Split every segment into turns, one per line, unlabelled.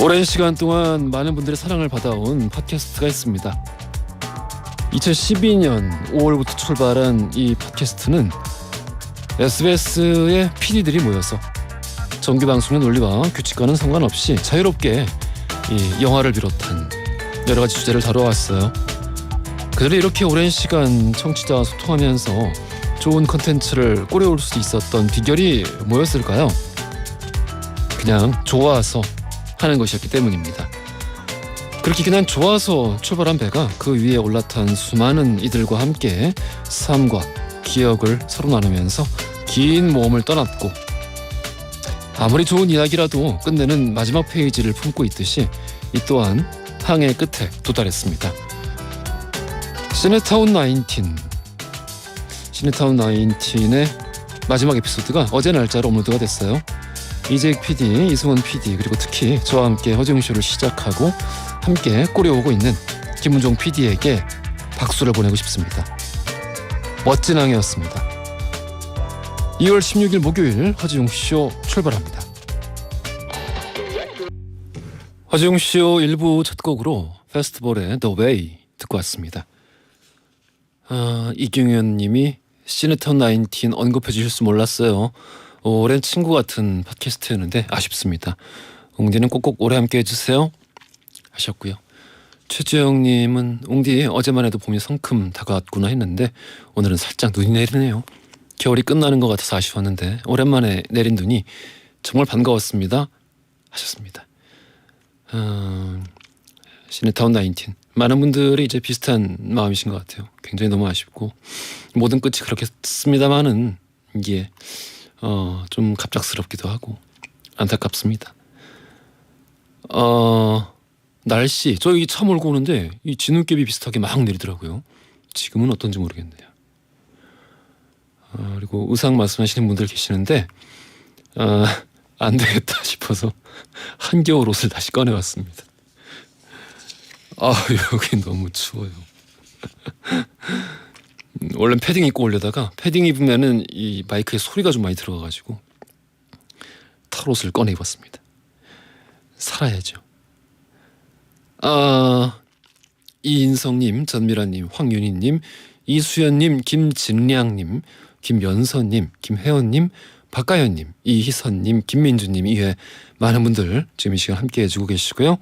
오랜 시간 동안 많은 분들의 사랑을 받아온 팟캐스트가 있습니다. 2012년 5월부터 출발한 이 팟캐스트는 SBS의 PD들이 모여서 정규 방송의 논리와 규칙과는 상관없이 자유롭게 이 영화를 비롯한 여러 가지 주제를 다뤄왔어요. 그들이 이렇게 오랜 시간 청취자와 소통하면서 좋은 컨텐츠를 꾸려올 수 있었던 비결이 뭐였을까요? 그냥 좋아서 하는 것이었기 때문입니다. 그렇게 그냥 좋아서 출발한 배가 그 위에 올라탄 수많은 이들과 함께 삶과 기억을 서로 나누면서 긴 모험을 떠났고, 아무리 좋은 이야기라도 끝내는 마지막 페이지를 품고 있듯이 이 또한 항해 끝에 도달했습니다. 시네타운 19, 시네타운 19의 마지막 에피소드가 어제 날짜로 업로드가 됐어요. 이재익 PD, 이승원 PD, 그리고 특히 저와 함께 허지웅쇼를 시작하고 함께 꾸려오고 있는 김은종 PD에게 박수를 보내고 싶습니다. 멋진 항해였습니다. 2월 16일 목요일 허지웅쇼 출발합니다. 허지웅쇼 1부 첫 곡으로 페스티벌의 The Way 듣고 왔습니다. 이경현 님이 시네타운 19 언급해 주실 줄 몰랐어요. 오랜 친구 같은 팟캐스트였는데 아쉽습니다. 웅디는 꼭꼭 오래 함께 해주세요 하셨고요. 최주영님은 웅디 어제만 해도 봄이 성큼 다가왔구나 했는데 오늘은 살짝 눈이 내리네요. 겨울이 끝나는 것 같아서 아쉬웠는데 오랜만에 내린 눈이 정말 반가웠습니다 하셨습니다. 시네타운 19 많은 분들이 이제 비슷한 마음이신 것 같아요. 굉장히 너무 아쉽고 모든 끝이 그렇겠습니다만은 이게 좀 갑작스럽기도 하고 안타깝습니다. 날씨 저 여기 차 몰고 오는데 이 진눈깨비 비슷하게 막 내리더라고요. 지금은 어떤지 모르겠네요. 그리고 의상 말씀하시는 분들 계시는데 안 되겠다 싶어서 한겨울 옷을 다시 꺼내왔습니다. 여기 너무 추워요. 원래 패딩 입고 오려다가 패딩 입으면은 이 마이크에 소리가 좀 많이 들어가가지고 털옷을 꺼내 입었습니다. 살아야죠. 이인성님, 전미라님, 황윤희님, 이수연님, 김진량님, 김연서님, 김혜원님, 박가연님, 이희선님, 김민주님 이외 많은 분들 지금 이 시간 함께 해주고 계시고요.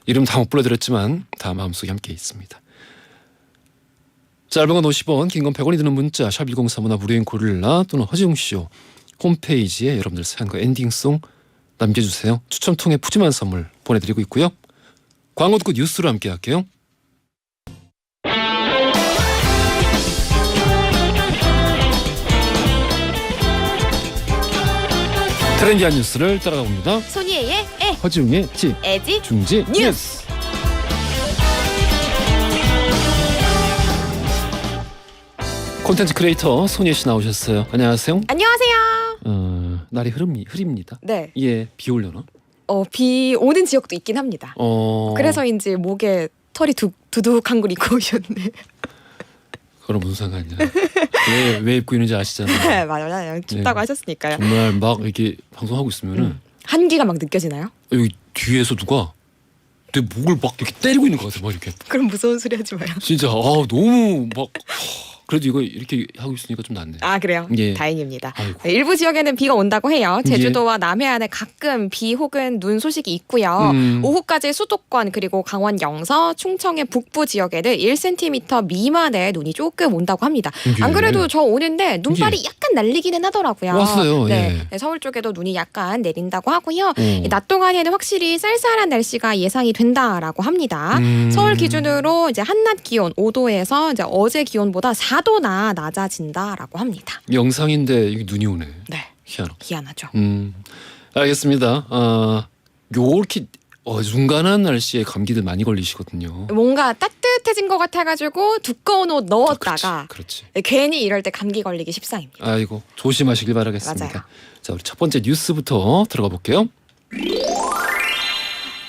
이름 다 못 불러드렸지만 다 마음속에 함께 있습니다. 짧은 건 50원, 긴 건 100원이 드는 문자 샵 1035나 무료인 고릴라 또는 허지웅쇼 홈페이지에 여러분들 사연과 엔딩송 남겨주세요. 추첨 통해 푸짐한 선물 보내드리고 있고요. 광고 듣고 뉴스로 함께 할게요. 트렌디한 뉴스를 따라가 봅니다.
손이의 에,
허지웅의 지,
에지,
중지
뉴스.
콘텐츠 크리에이터 손예 씨 나오셨어요. 안녕하세요.
안녕하세요.
날이 흐립니다.
네.
예, 비 올려나?
비 오는 지역도 있긴 합니다. 그래서인지 목에 털이 두둑한 걸 입고 오셨네.
그럼 무슨 상관이야? 왜 입고 있는지 아시잖아요.
맞아요. 춥다고
네.
하셨으니까요.
정말 막 이렇게 방송하고 있으면은
한기가 막 느껴지나요?
여기 뒤에서 누가 내 목을 막 이렇게 때리고 있는 것 같아. 막 이렇게.
그럼 무서운 소리 하지 마요.
진짜 너무 막 그래도 이거 이렇게 하고 있으니까 좀 낫네.
그래요?
예.
다행입니다.
아이고.
일부 지역에는 비가 온다고 해요. 제주도와 남해안에 가끔 비 혹은 눈 소식이 있고요. 오후까지 수도권 그리고 강원 영서, 충청의 북부 지역에는 1cm 미만의 눈이 조금 온다고 합니다. 안 그래도 저 오는데 눈발이 약간 날리기는 하더라고요.
왔어요.
네.
예.
서울 쪽에도 눈이 약간 내린다고 하고요. 낮 동안에는 확실히 쌀쌀한 날씨가 예상이 된다라고 합니다. 서울 기준으로 이제 한낮 기온 5도에서 이제 어제 기온보다 4도나 낮아진다라고 합니다.
영상인데 이게 눈이 오네.
네. 희한하죠.
알겠습니다. 요렇게 어중간한 날씨에 감기들 많이 걸리시거든요.
뭔가 따뜻해진 것 같아가지고 두꺼운 옷 넣었다가
그렇지.
괜히 이럴 때 감기 걸리기 십상입니다.
아이고 조심하시길 바라겠습니다.
맞아요.
자, 우리 첫 번째 뉴스부터 들어가 볼게요.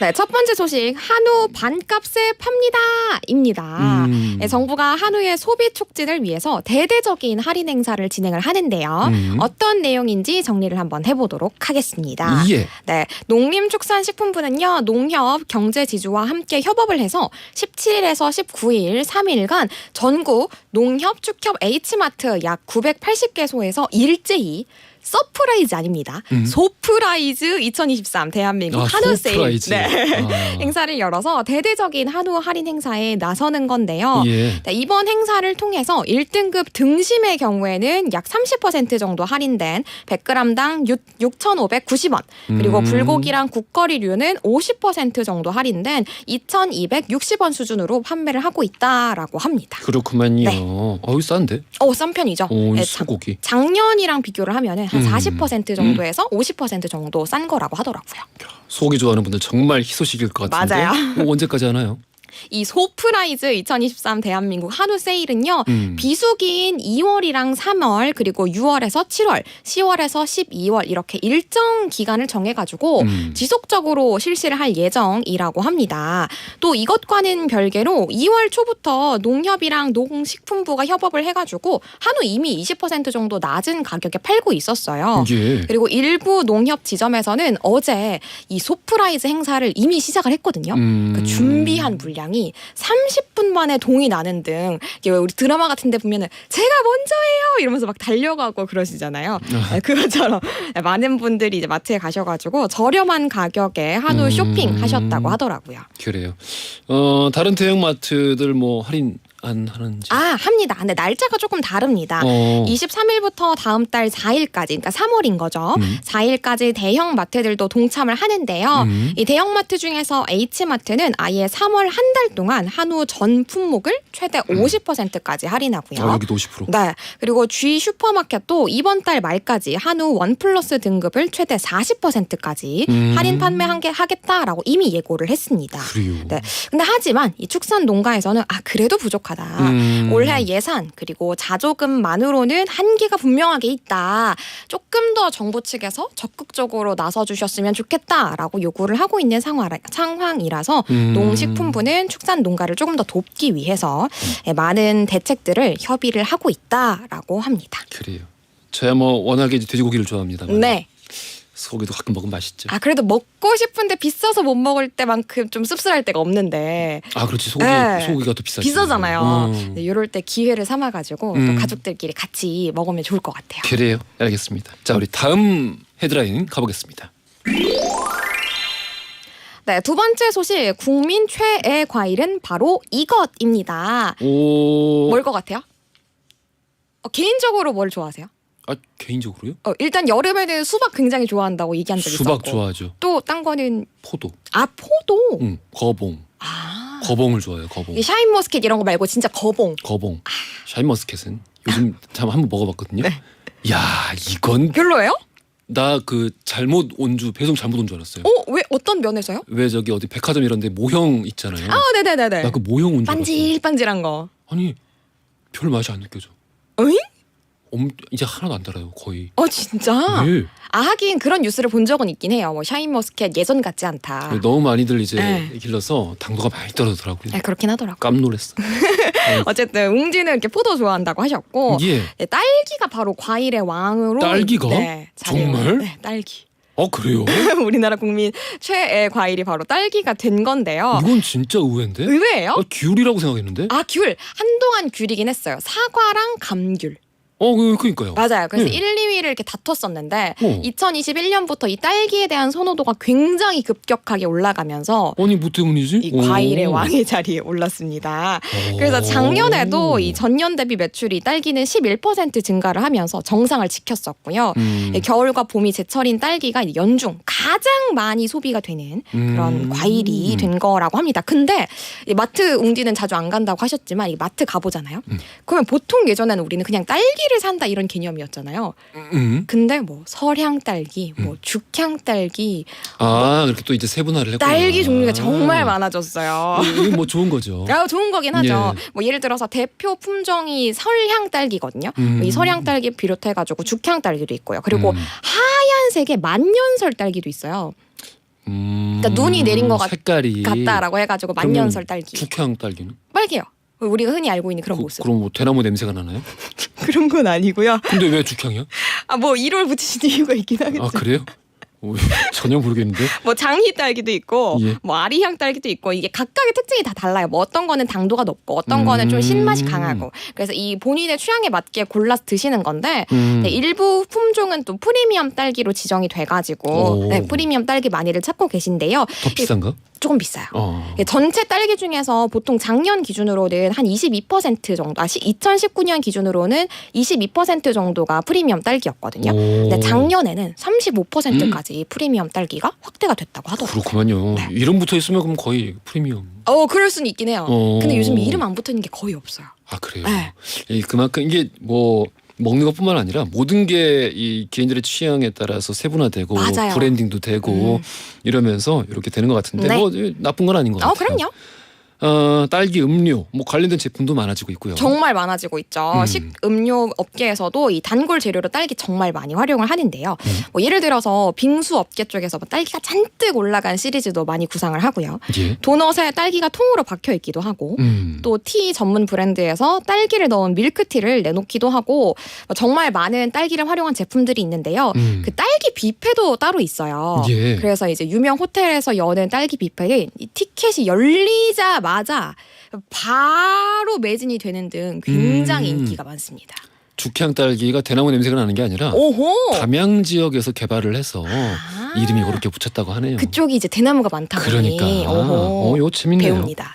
네, 첫 번째 소식 한우 반값에 팝니다입니다. 네, 정부가 한우의 소비 촉진을 위해서 대대적인 할인 행사를 진행을 하는데요. 어떤 내용인지 정리를 한번 해보도록 하겠습니다.
예.
네, 농림축산식품부는요, 농협, 경제지주와 함께 협업을 해서 17일에서 19일 3일간 전국 농협, 축협, H마트 약 980개소에서 일제히 서프라이즈 아닙니다. 소프라이즈 2023 대한민국 한우 세일
소프라이즈.
행사를 열어서 대대적인 한우 할인 행사에 나서는 건데요.
예.
네, 이번 행사를 통해서 1등급 등심의 경우에는 약 30% 정도 할인된 100g당 6,590원 그리고 불고기랑 국거리류는 50% 정도 할인된 2,260원 수준으로 판매를 하고 있다라고 합니다.
그렇구만요.
네.
어우 싼데?
싼 편이죠.
오,
네,
소고기.
작년이랑 비교를 하면은 한 40% 정도에서 50% 정도 싼 거라고 하더라고요.
소고기 좋아하는 분들 정말 희소식일 것 같은데.
맞아요.
언제까지 하나요?
이 소프라이즈 2023 대한민국 한우 세일은요. 비수기인 2월이랑 3월 그리고 6월에서 7월, 10월에서 12월 이렇게 일정 기간을 정해가지고 지속적으로 실시를 할 예정이라고 합니다. 또 이것과는 별개로 2월 초부터 농협이랑 농식품부가 협업을 해가지고 한우 이미 20% 정도 낮은 가격에 팔고 있었어요.
예.
그리고 일부 농협 지점에서는 어제 이 소프라이즈 행사를 이미 시작을 했거든요. 그러니까 준비한 물량이 30분 만에 동이 나는 등 이게 왜 우리 드라마 같은 데 보면은 제가 먼저예요 이러면서 막 달려가고 그러시잖아요. 네, 그것처럼 많은 분들이 이제 마트에 가셔가지고 저렴한 가격에 한우 쇼핑 하셨다고 하더라고요.
그래요. 다른 대형마트들 뭐 할인 안 하는지?
합니다. 근데 날짜가 조금 다릅니다. 23일부터 다음 달 4일까지, 그러니까 3월인 거죠. 4일까지 대형 마트들도 동참을 하는데요. 이 대형 마트 중에서 H마트는 아예 3월 한 달 동안 한우 전 품목을 최대 50%까지 할인하고요.
여기도 50%.
네. 그리고 G 슈퍼마켓도 이번 달 말까지 한우 원 플러스 등급을 최대 40%까지 할인 판매하겠다라고 이미 예고를 했습니다.
그래요.
네. 근데 하지만 이 축산 농가에서는 그래도 부족하다. 올해 예산 그리고 자조금만으로는 한계가 분명하게 있다. 조금 더 정부 측에서 적극적으로 나서주셨으면 좋겠다라고 요구를 하고 있는 상황이라서 농식품부는 축산 농가를 조금 더 돕기 위해서 많은 대책들을 협의를 하고 있다라고 합니다.
그래요. 저야 뭐 워낙에 돼지고기를 좋아합니다만.
네.
소고기도 가끔 먹으면 맛있죠.
그래도 먹고 싶은데 비싸서 못 먹을 때만큼 좀 씁쓸할 때가 없는데.
그렇지.
네.
소고기가 더 비싸지.
비싸잖아요. 네, 이럴 때 기회를 삼아가지고 또 가족들끼리 같이 먹으면 좋을 것 같아요.
그래요. 알겠습니다. 자, 우리 다음 헤드라인 가보겠습니다.
네, 두 번째 소식. 국민 최애 과일은 바로 이것입니다. 뭘 것 같아요? 개인적으로 뭘 좋아하세요?
개인적으로요?
일단 여름에는 수박 굉장히 좋아한다고 얘기한 적이 있었고.
수박 좋아하죠.
또 딴 거는
포도.
포도.
거봉. 거봉을 좋아해요. 거봉.
이 샤인머스켓 이런 거 말고 진짜 거봉.
샤인머스켓은 요즘 참 한번 먹어봤거든요.
네.
야, 이건
별로예요?
나 잘못 배송 잘못 온 줄 알았어요.
왜 어떤 면에서요?
왜 저기 어디 백화점 이런데 모형 있잖아요.
네네네네.
나 그 모형 온 줄 알았어.
반질반질한 거.
아니 별 맛이 안 느껴져.
어잉?
이제 하나도 안 달아요 거의.
진짜?
네.
하긴 그런 뉴스를 본 적은 있긴 해요. 뭐 샤인머스켓 예전 같지 않다.
너무 많이들 이제
네.
길러서 당도가 많이 떨어지더라고요.
그렇긴 하더라고요.
깜놀했어.
어쨌든 웅지는 이렇게 포도 좋아한다고 하셨고
예.
딸기가 바로 과일의 왕으로.
딸기가? 정말?
네, 딸기.
그래요?
우리나라 국민 최애 과일이 바로 딸기가 된 건데요.
이건 진짜 의외인데?
의외예요?
귤이라고 생각했는데?
귤. 한동안 귤이긴 했어요. 사과랑 감귤.
그러니까요.
맞아요. 그래서
네.
1, 2위를 이렇게 다퉜었는데 2021년부터 이 딸기에 대한 선호도가 굉장히 급격하게 올라가면서
뭐 때문이지?
이 과일의 왕의 자리에 올랐습니다. 그래서 작년에도 이 전년 대비 매출이 딸기는 11% 증가를 하면서 정상을 지켰었고요. 겨울과 봄이 제철인 딸기가 연중 가장 많이 소비가 되는 그런 과일이 된 거라고 합니다. 근데 이 마트 웅디는 자주 안 간다고 하셨지만 이 마트 가보잖아요. 그러면 보통 예전에는 우리는 그냥 딸기를 산다 이런 개념이었잖아요. 근데 뭐 설향 딸기, 뭐 죽향 딸기,
그렇게 또 이제 세분화를 했구나.
딸기 종류가 정말 많아졌어요.
이거 뭐 좋은 거죠.
좋은 거긴 하죠. 뭐 예를 들어서 대표 품종이 설향 딸기거든요. 이 설향 딸기 비롯해가지고 죽향 딸기도 있고요. 그리고 하얀색의 만년설 딸기도 있어요. 그러니까 눈이 내린 것
색깔이
같다라고 해가지고 만년설 딸기.
죽향 딸기는?
빨개요. 우리가 흔히 알고 있는 그런 모습.
그럼 뭐 대나무 냄새가 나나요?
그런 건 아니고요.
근데 왜 죽향이야?
뭐 1월 붙이신 이유가 있긴 하겠죠.
아 그래요? 전혀 모르겠는데.
뭐 장희 딸기도 있고,
예.
뭐 아리향 딸기도 있고 이게 각각의 특징이 다 달라요. 뭐 어떤 거는 당도가 높고, 어떤 거는 좀 신맛이 강하고. 그래서 이 본인의 취향에 맞게 골라서 드시는 건데 네, 일부 품종은 또 프리미엄 딸기로 지정이 돼가지고 네, 프리미엄 딸기 많이들 찾고 계신데요.
더 비싼가?
조금 비싸요. 전체 딸기 중에서 보통 작년 기준으로는 한 22% 정도, 2019년 기준으로는 22% 정도가 프리미엄 딸기였거든요. 근데 작년에는 35%까지 프리미엄 딸기가 확대가 됐다고 하더라고요.
그렇구만요.
네.
이름 붙어 있으면 그럼 거의 프리미엄.
그럴 수는 있긴 해요. 근데 요즘 이름 안 붙어 있는 게 거의 없어요.
아 그래요?
네.
그만큼 이게 뭐 먹는 것뿐만 아니라 모든 게 이 개인들의 취향에 따라서 세분화되고
맞아요.
브랜딩도 되고 이러면서 이렇게 되는 것 같은데
네.
뭐 나쁜 건 아닌 것 같아요.
그럼요.
딸기 음료 뭐 관련된 제품도 많아지고 있고요.
정말 많아지고 있죠. 식음료 업계에서도 이 단골 재료로 딸기 정말 많이 활용을 하는데요. 뭐 예를 들어서 빙수 업계 쪽에서 뭐 딸기가 잔뜩 올라간 시리즈도 많이 구상을 하고요.
예.
도넛에 딸기가 통으로 박혀 있기도 하고 또 티 전문 브랜드에서 딸기를 넣은 밀크티를 내놓기도 하고 정말 많은 딸기를 활용한 제품들이 있는데요. 그 딸기 뷔페도 따로 있어요.
예.
그래서 이제 유명 호텔에서 여는 딸기 뷔페는 이 티켓이 열리자마자 바로 매진이 되는 등 굉장히 인기가 많습니다.
죽향 딸기가 대나무 냄새가 나는 게 아니라
오호.
담양 지역에서 개발을 해서 이름이 그렇게 붙였다고 하네요.
그쪽이 이제 대나무가 많다 보니.
그러니까.
오호.
이거 재밌네요.
배웁니다.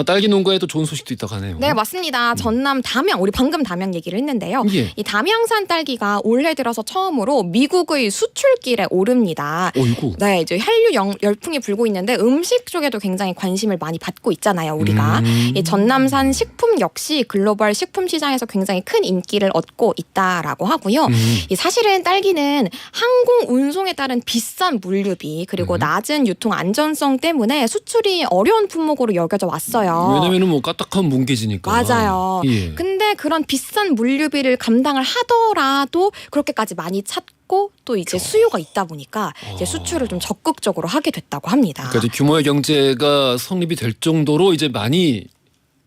딸기 농가에도 좋은 소식도 있다고 하네요.
네, 맞습니다. 전남 담양, 우리 방금 담양 얘기를 했는데요.
예.
이 담양산 딸기가 올해 들어서 처음으로 미국의 수출길에 오릅니다.
이거.
네, 이제 한류 열풍이 불고 있는데 음식 쪽에도 굉장히 관심을 많이 받고 있잖아요, 우리가. 이 전남산 식품 역시 글로벌 식품 시장에서 굉장히 큰 인기를 얻고 있다라고 하고요. 이 사실은 딸기는 항공 운송에 따른 비싼 물류비 그리고 낮은 유통 안전성 때문에 수출이 어려운 품목으로 여겨져 왔어요.
왜냐면은 뭐 까딱한 뭉개지니까.
맞아요.
예.
근데 그런 비싼 물류비를 감당을 하더라도 그렇게까지 많이 찾고 또 이제 수요가 있다 보니까 이제 수출을 좀 적극적으로 하게 됐다고 합니다.
그러니까 이제 규모의 경제가 성립이 될 정도로 이제 많이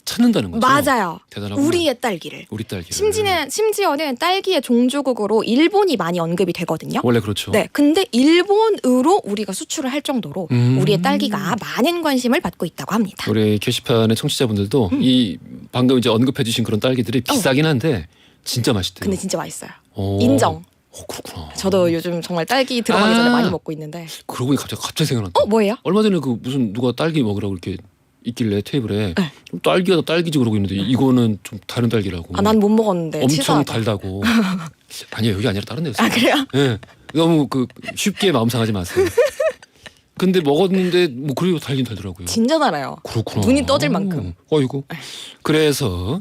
찾는다는 거죠.
맞아요.
대단하구나.
우리의 딸기를.
우리 딸기.
심지어는 딸기의 종주국으로 일본이 많이 언급이 되거든요.
원래 그렇죠.
네, 근데 일본으로 우리가 수출을 할 정도로 우리의 딸기가 많은 관심을 받고 있다고 합니다.
우리 게시판의 청취자분들도 이 방금 이제 언급해주신 그런 딸기들이 비싸긴 한데 진짜 맛있대요.
근데 진짜 맛있어요.
오.
인정.
그렇구나.
저도 요즘 정말 딸기 들어가기 전에 많이 먹고 있는데.
그러고 보니 갑자기 생각났다.
뭐예요?
얼마 전에 그 무슨 누가 딸기 먹으라고 이렇게 있길래 테이블에 딸기가 딸기지 그러고 있는데 이거는 좀 다른 딸기라고.
난 못 먹었는데.
엄청
치사하다.
달다고. 아니에요, 여기 아니라 다른 데였어요.
그래요?
예. 너무 쉽게 마음 상하지 마세요. 근데 먹었는데 뭐 그래도 달긴 달더라고요.
진짜 달아요.
그렇구나.
눈이 떠질 만큼.
어이구. 그래서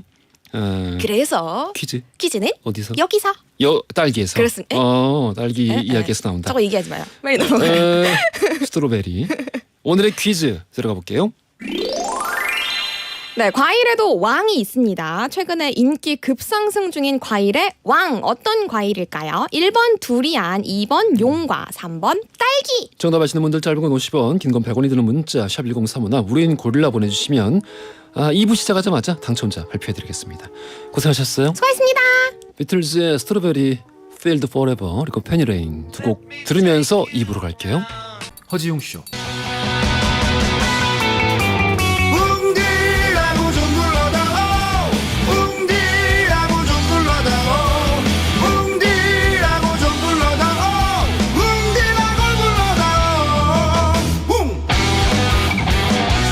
그래서 퀴즈는
어디서?
여기서.
딸기에서.
그렇습니다.
딸기 이야기에서 나온다.
저거 얘기하지 마요. 빨리 넘어가요.
스트로베리. 오늘의 퀴즈 들어가 볼게요.
네, 과일에도 왕이 있습니다. 최근에 인기 급상승 중인 과일의 왕 어떤 과일일까요? 1번 두리안, 2번 용과, 3번 딸기.
정답 아시는 분들 짧은 건 50원, 긴 건 100원이 드는 문자 샵 1035나 우린 고릴라 보내주시면 2부 시작하자마자 당첨자 발표해드리겠습니다. 고생하셨어요.
수고하셨습니다.
비틀즈의 스트로베리, Field Forever 그리고 페니레인 두 곡 들으면서 2부로 갈게요. 허지용 쇼.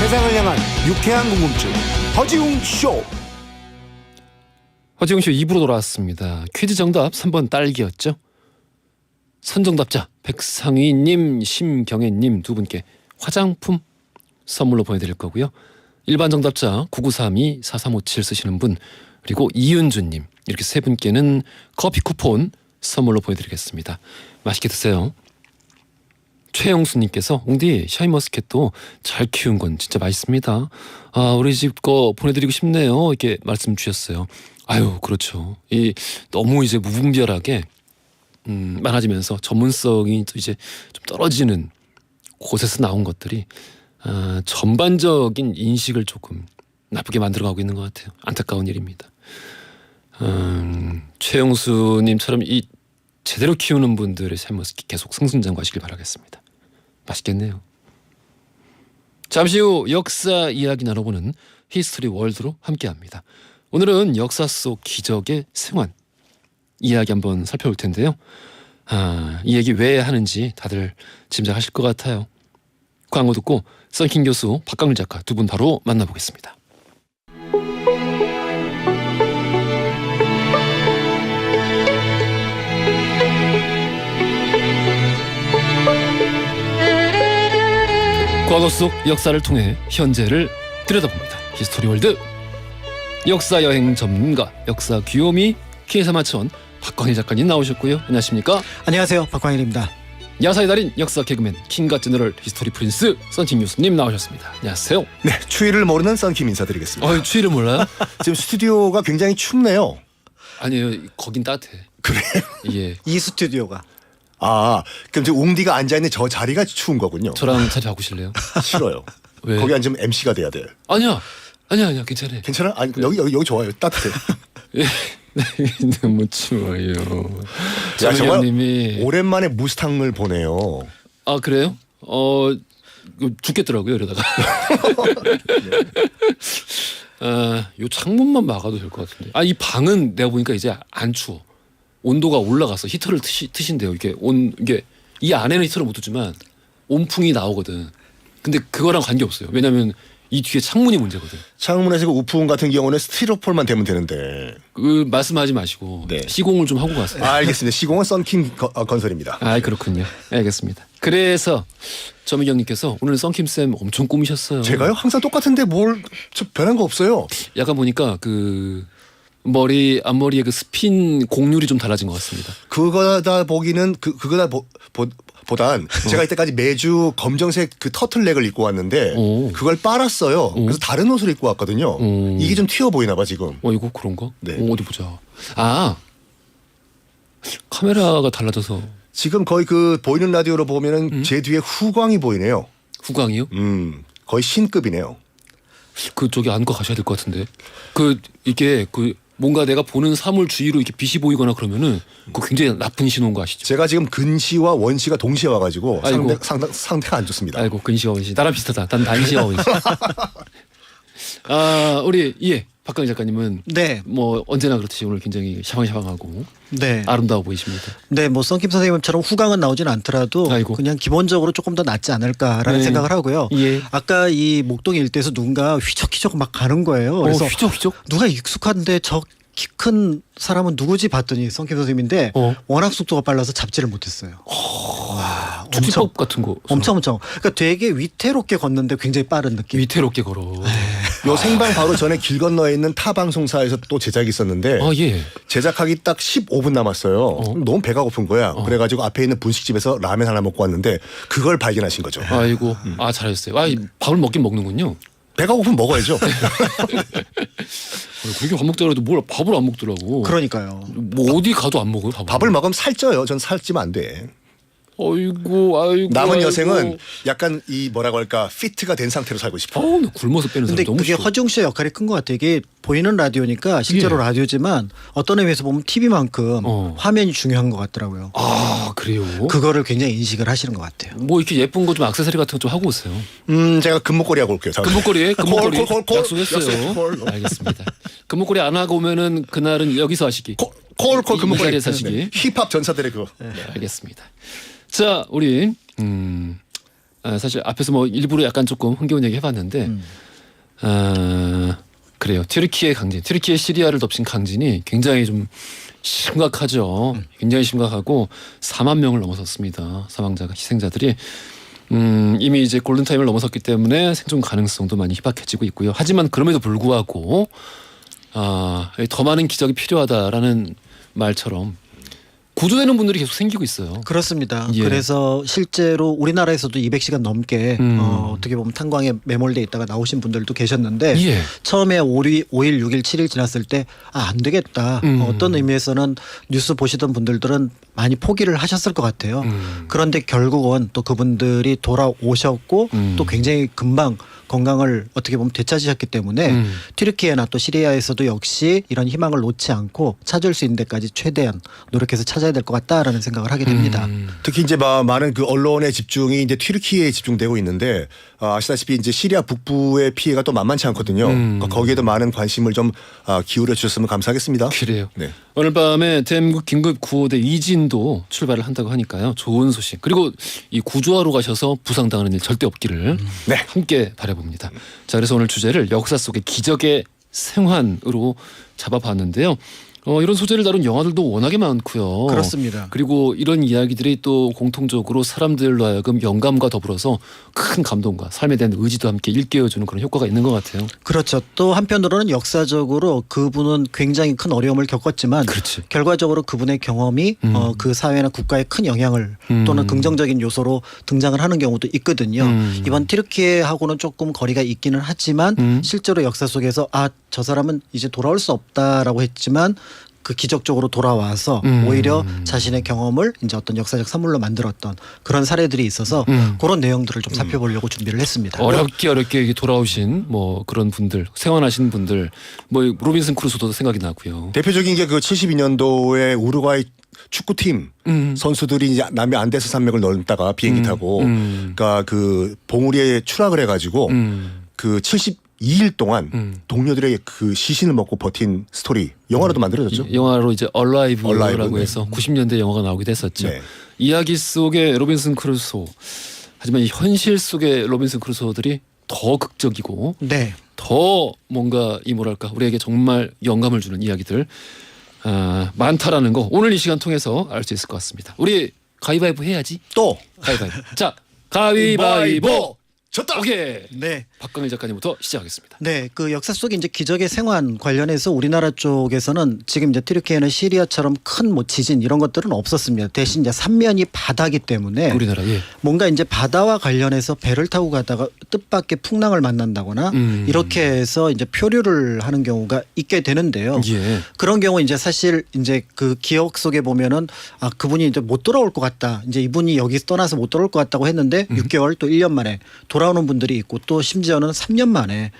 세상을 향한 유쾌한 궁금증 허지웅 쇼.
허지웅 쇼 2부로 돌아왔습니다. 퀴즈 정답 3번 딸기였죠. 선정답자 백상희님, 심경애님 두 분께 화장품 선물로 보내드릴 거고요. 일반 정답자 9932-4357 쓰시는 분 그리고 이윤주님 이렇게 세 분께는 커피 쿠폰 선물로 보내드리겠습니다. 맛있게 드세요. 최영수님께서 옹디 샤인머스켓도 잘 키운 건 진짜 맛있습니다. 우리 집 거 보내드리고 싶네요. 이렇게 말씀 주셨어요. 아유 그렇죠. 너무 이제 무분별하게 많아지면서 전문성이 또 이제 좀 떨어지는 곳에서 나온 것들이 전반적인 인식을 조금 나쁘게 만들어가고 있는 것 같아요. 안타까운 일입니다. 최영수님처럼 이 제대로 키우는 분들의 삶을 계속 승승장구하시길 바라겠습니다. 맛있겠네요. 잠시 후 역사 이야기 나눠보는 히스토리 월드로 함께합니다. 오늘은 역사 속 기적의 생환 이야기 한번 살펴볼 텐데요. 이 얘기 왜 하는지 다들 짐작하실 것 같아요. 광고 듣고 썬킴 교수, 박강률 작가 두 분 바로 만나보겠습니다. 과거 속 역사를 통해 현재를 들여다봅니다. 히스토리 월드 역사 여행 전문가 역사 귀요미 키에서 맞춘 박광일 작가님 나오셨고요. 안녕하십니까?
안녕하세요, 박광일입니다.
야사의 달인 역사 개그맨 킹과 제너럴 히스토리 프린스 썬킴 교수님 나오셨습니다. 안녕하세요.
네, 추위를 모르는 썬킴 인사드리겠습니다.
추위를 몰라요?
지금 스튜디오가 굉장히 춥네요.
아니요, 거긴 따뜻해.
그래요?
예,
이 스튜디오가
그럼 지금 웅디가 앉아있는 저 자리가 추운 거군요.
저랑 자리 바꾸실래요?
싫어요.
왜?
거기 앉으면 MC가 돼야 돼.
아니야, 괜찮아.
괜찮아? 아니 여기 좋아요. 따뜻해.
너무 추워요.
야, 정말
님이
오랜만에 무스탕을 보네요.
아 그래요? 죽겠더라고요 이러다가. 요 창문만 막아도 될 것 같은데. 이 방은 내가 보니까 이제 안 추워. 온도가 올라가서 히터를 트신대요. 이게 이 안에는 히터를 못 트지만 온풍이 나오거든. 근데 그거랑 관계 없어요. 왜냐면 이 뒤에 창문이 문제거든.
창문에서 그 우풍 같은 경우는 스티로폴만 대면 되는데.
말씀하지 마시고
네.
시공을 좀 하고 가세요.
알겠습니다. 시공은 썬킴 건설입니다.
그렇군요. 알겠습니다. 그래서 저미경님께서 오늘 썬킴 쌤 엄청 꾸미셨어요.
제가요? 항상 똑같은데 저 변한 거 없어요.
약간 보니까 그 앞머리에 그 스핀 곡률이 좀 달라진 것 같습니다.
그거다 보기는 보단 제가 이때까지 매주 검정색 그 터틀넥을 입고 왔는데
오.
그걸 빨았어요. 그래서 다른 옷을 입고 왔거든요. 이게 좀 튀어 보이나 봐 지금.
이거 그런가?
네.
어디 보자. 카메라가 달라져서
지금 거의 그 보이는 라디오로 보면은 제 뒤에 후광이 보이네요.
후광이요?
거의 신급이네요.
그쪽에 안고 가셔야 될 것 같은데. 이게 뭔가 내가 보는 사물 주위로 이렇게 빛이 보이거나 그러면은 그거 굉장히 나쁜 신호인 거 아시죠?
제가 지금 근시와 원시가 동시에 와가지고
아이고.
상태가 안 좋습니다.
아이고 근시와 원시 나랑 비슷하다. 난 단시와 원시. 우리 박강희 작가님은
네,
뭐 언제나 그렇듯이 오늘 굉장히 샤방샤방하고
네,
아름다워 보이십니다.
네, 뭐 썬킴 선생님처럼 후광은 나오진 않더라도
아이고.
그냥 기본적으로 조금 더 낫지 않을까라는
네.
생각을 하고요.
예.
아까 이 목동 일대에서 누군가 휘적휘적 막 가는 거예요. 그래서
휘적.
누가 익숙한데 저 키 큰 사람은 누구지 봤더니 썬킴 선생님인데 워낙 속도가 빨라서 잡지를 못했어요. 와,
축지법 같은 거.
엄청. 그러니까 되게 위태롭게 걷는데 굉장히 빠른 느낌.
위태롭게 걸어.
요 생방 바로 전에 길 건너에 있는 타 방송사에서 또 제작이 있었는데
예.
제작하기 딱 15분 남았어요. 너무 배가 고픈 거야. 그래가지고 앞에 있는 분식집에서 라면 하나 먹고 왔는데 그걸 발견하신 거죠.
아이고. 잘하셨어요. 밥을 먹긴 먹는군요.
배가 고프면 먹어야죠.
그렇게 밥 먹자 그래도 밥을 안 먹더라고.
그러니까요.
뭐 어디 가도 안 먹어요,
밥을 먹으면 살쪄요. 전 살찌면 안 돼.
아이고.
남은 여생은 약간 이 뭐라고 할까 피트가 된 상태로 살고 싶어.
나 굶어서 빼는 사람
근데
너무
그게
싫어.
허지웅 씨의 역할이 큰 것 같아요. 이게 보이는 라디오니까 실제로
예.
라디오지만 어떤 의미에서 보면 TV만큼
어.
화면이 중요한 것 같더라고요.
그래요?
그거를 굉장히 인식을 하시는 것 같아요.
뭐 이렇게 예쁜 거 좀 액세서리 같은 거 좀 하고 오세요.
제가 금목걸이 하고 올게요.
금목걸이
콜.
약속했어요. 알겠습니다. 금목걸이 안 하고 오면은 그날은 여기서 하시기.
콜
이
금목걸이
자리에서 하시기.
힙합 전사들의 그거.
네, 알겠습니다. 자, 우리 사실 앞에서 뭐 일부러 약간 조금 흥겨운 얘기 해봤는데 그래요. 튀르키예 강진, 튀르키예 시리아를 덮친 강진이 굉장히 좀 심각하죠. 굉장히 심각하고 4만 명을 넘어섰습니다. 사망자가 희생자들이 이미 이제 골든타임을 넘어섰기 때문에 생존 가능성도 많이 희박해지고 있고요. 하지만 그럼에도 불구하고 더 많은 기적이 필요하다라는 말처럼 구조되는 분들이 계속 생기고 있어요.
그렇습니다.
예.
그래서 실제로 우리나라에서도 200시간 넘게 어떻게 보면 탄광에 매몰돼 있다가 나오신 분들도 계셨는데
예.
처음에 5일, 6일, 7일 지났을 때 안 되겠다. 어떤 의미에서는 뉴스 보시던 분들은 많이 포기를 하셨을 것 같아요. 그런데 결국은 또 그분들이 돌아오셨고 또 굉장히 금방 건강을 어떻게 보면 되찾으셨기 때문에 튀르키예나 또 시리아에서도 역시 이런 희망을 놓지 않고 찾을 수 있는 데까지 최대한 노력해서 찾아야 될 것 같다라는 생각을 하게 됩니다.
특히 이제 많은 그 언론의 집중이 이제 튀르키예에 집중되고 있는데 아시다시피 이제 시리아 북부의 피해가 또 만만치 않거든요. 그러니까 거기에도 많은 관심을 좀 기울여 주셨으면 감사하겠습니다.
그래요.
네.
오늘 밤에 대한민국 긴급 구호대 이진도 출발을 한다고 하니까요. 좋은 소식. 그리고 이 구조하러 가셔서 부상당하는 일 절대 없기를
네.
함께 바라봅니다. 자, 그래서 오늘 주제를 역사 속의 기적의 생환으로 잡아봤는데요. 이런 소재를 다룬 영화들도 워낙에 많고요.
그렇습니다.
그리고 이런 이야기들이 또 공통적으로 사람들로 하여금 영감과 더불어서 큰 감동과 삶에 대한 의지도 함께 일깨워주는 그런 효과가 있는 것 같아요.
그렇죠. 또 한편으로는 역사적으로 그분은 굉장히 큰 어려움을 겪었지만
그렇지.
결과적으로 그분의 경험이 그 사회나 국가에 큰 영향을 또는 긍정적인 요소로 등장을 하는 경우도 있거든요. 이번 튀르키예하고는 조금 거리가 있기는 하지만 실제로 역사 속에서 저 사람은 이제 돌아올 수 없다라고 했지만 그 기적적으로 돌아와서 오히려 자신의 경험을 이제 어떤 역사적 산물로 만들었던 그런 사례들이 있어서 그런 내용들을 좀 살펴보려고 준비를 했습니다.
어렵게 돌아오신 뭐 그런 분들, 생환하신 분들, 뭐 로빈슨 크루소도 생각이 나고요.
대표적인 게 그 72년도에 우루과이 축구팀 선수들이 이제 남해 안데스 산맥을 넘다가 비행기 타고 그러니까 그 봉우리에 추락을 해가지고 그 72일 동안 동료들의 그 시신을 먹고 버틴 스토리 영화로도 만들어졌죠.
영화로 이제 얼라이브라고
얼라이브,
해서 90년대 영화가 나오기도 했었죠.
네.
이야기 속의 로빈슨 크루소. 하지만 이 현실 속의 로빈슨 크루소들이 더 극적이고
네.
더 뭔가 이 뭐랄까 우리에게 정말 영감을 주는 이야기들 많다라는 거 오늘 이 시간 통해서 알 수 있을 것 같습니다. 우리 가위바위보 해야지.
또
가위바위보. 자, 가위바위보.
졌다.
오케이.
네.
박광일 작가님부터 시작하겠습니다.
네, 그 역사 속에 이제 기적의 생환 관련해서 우리나라 쪽에서는 지금 이제 튀르키예나 시리아처럼 큰 뭐 지진 이런 것들은 없었습니다. 대신 이제 삼면이 바다기 때문에
우리나라 예.
뭔가 이제 바다와 관련해서 배를 타고 가다가 뜻밖의 풍랑을 만난다거나 이렇게 해서 이제 표류를 하는 경우가 있게 되는데요.
예.
그런 경우 이제 사실 이제 그 기억 속에 보면은 그분이 이제 못 돌아올 것 같다. 이제 이분이 여기 떠나서 못 돌아올 것 같다고 했는데 6개월 또 1년 만에 돌아오는 분들이 있고 또 심지어는 3년 만에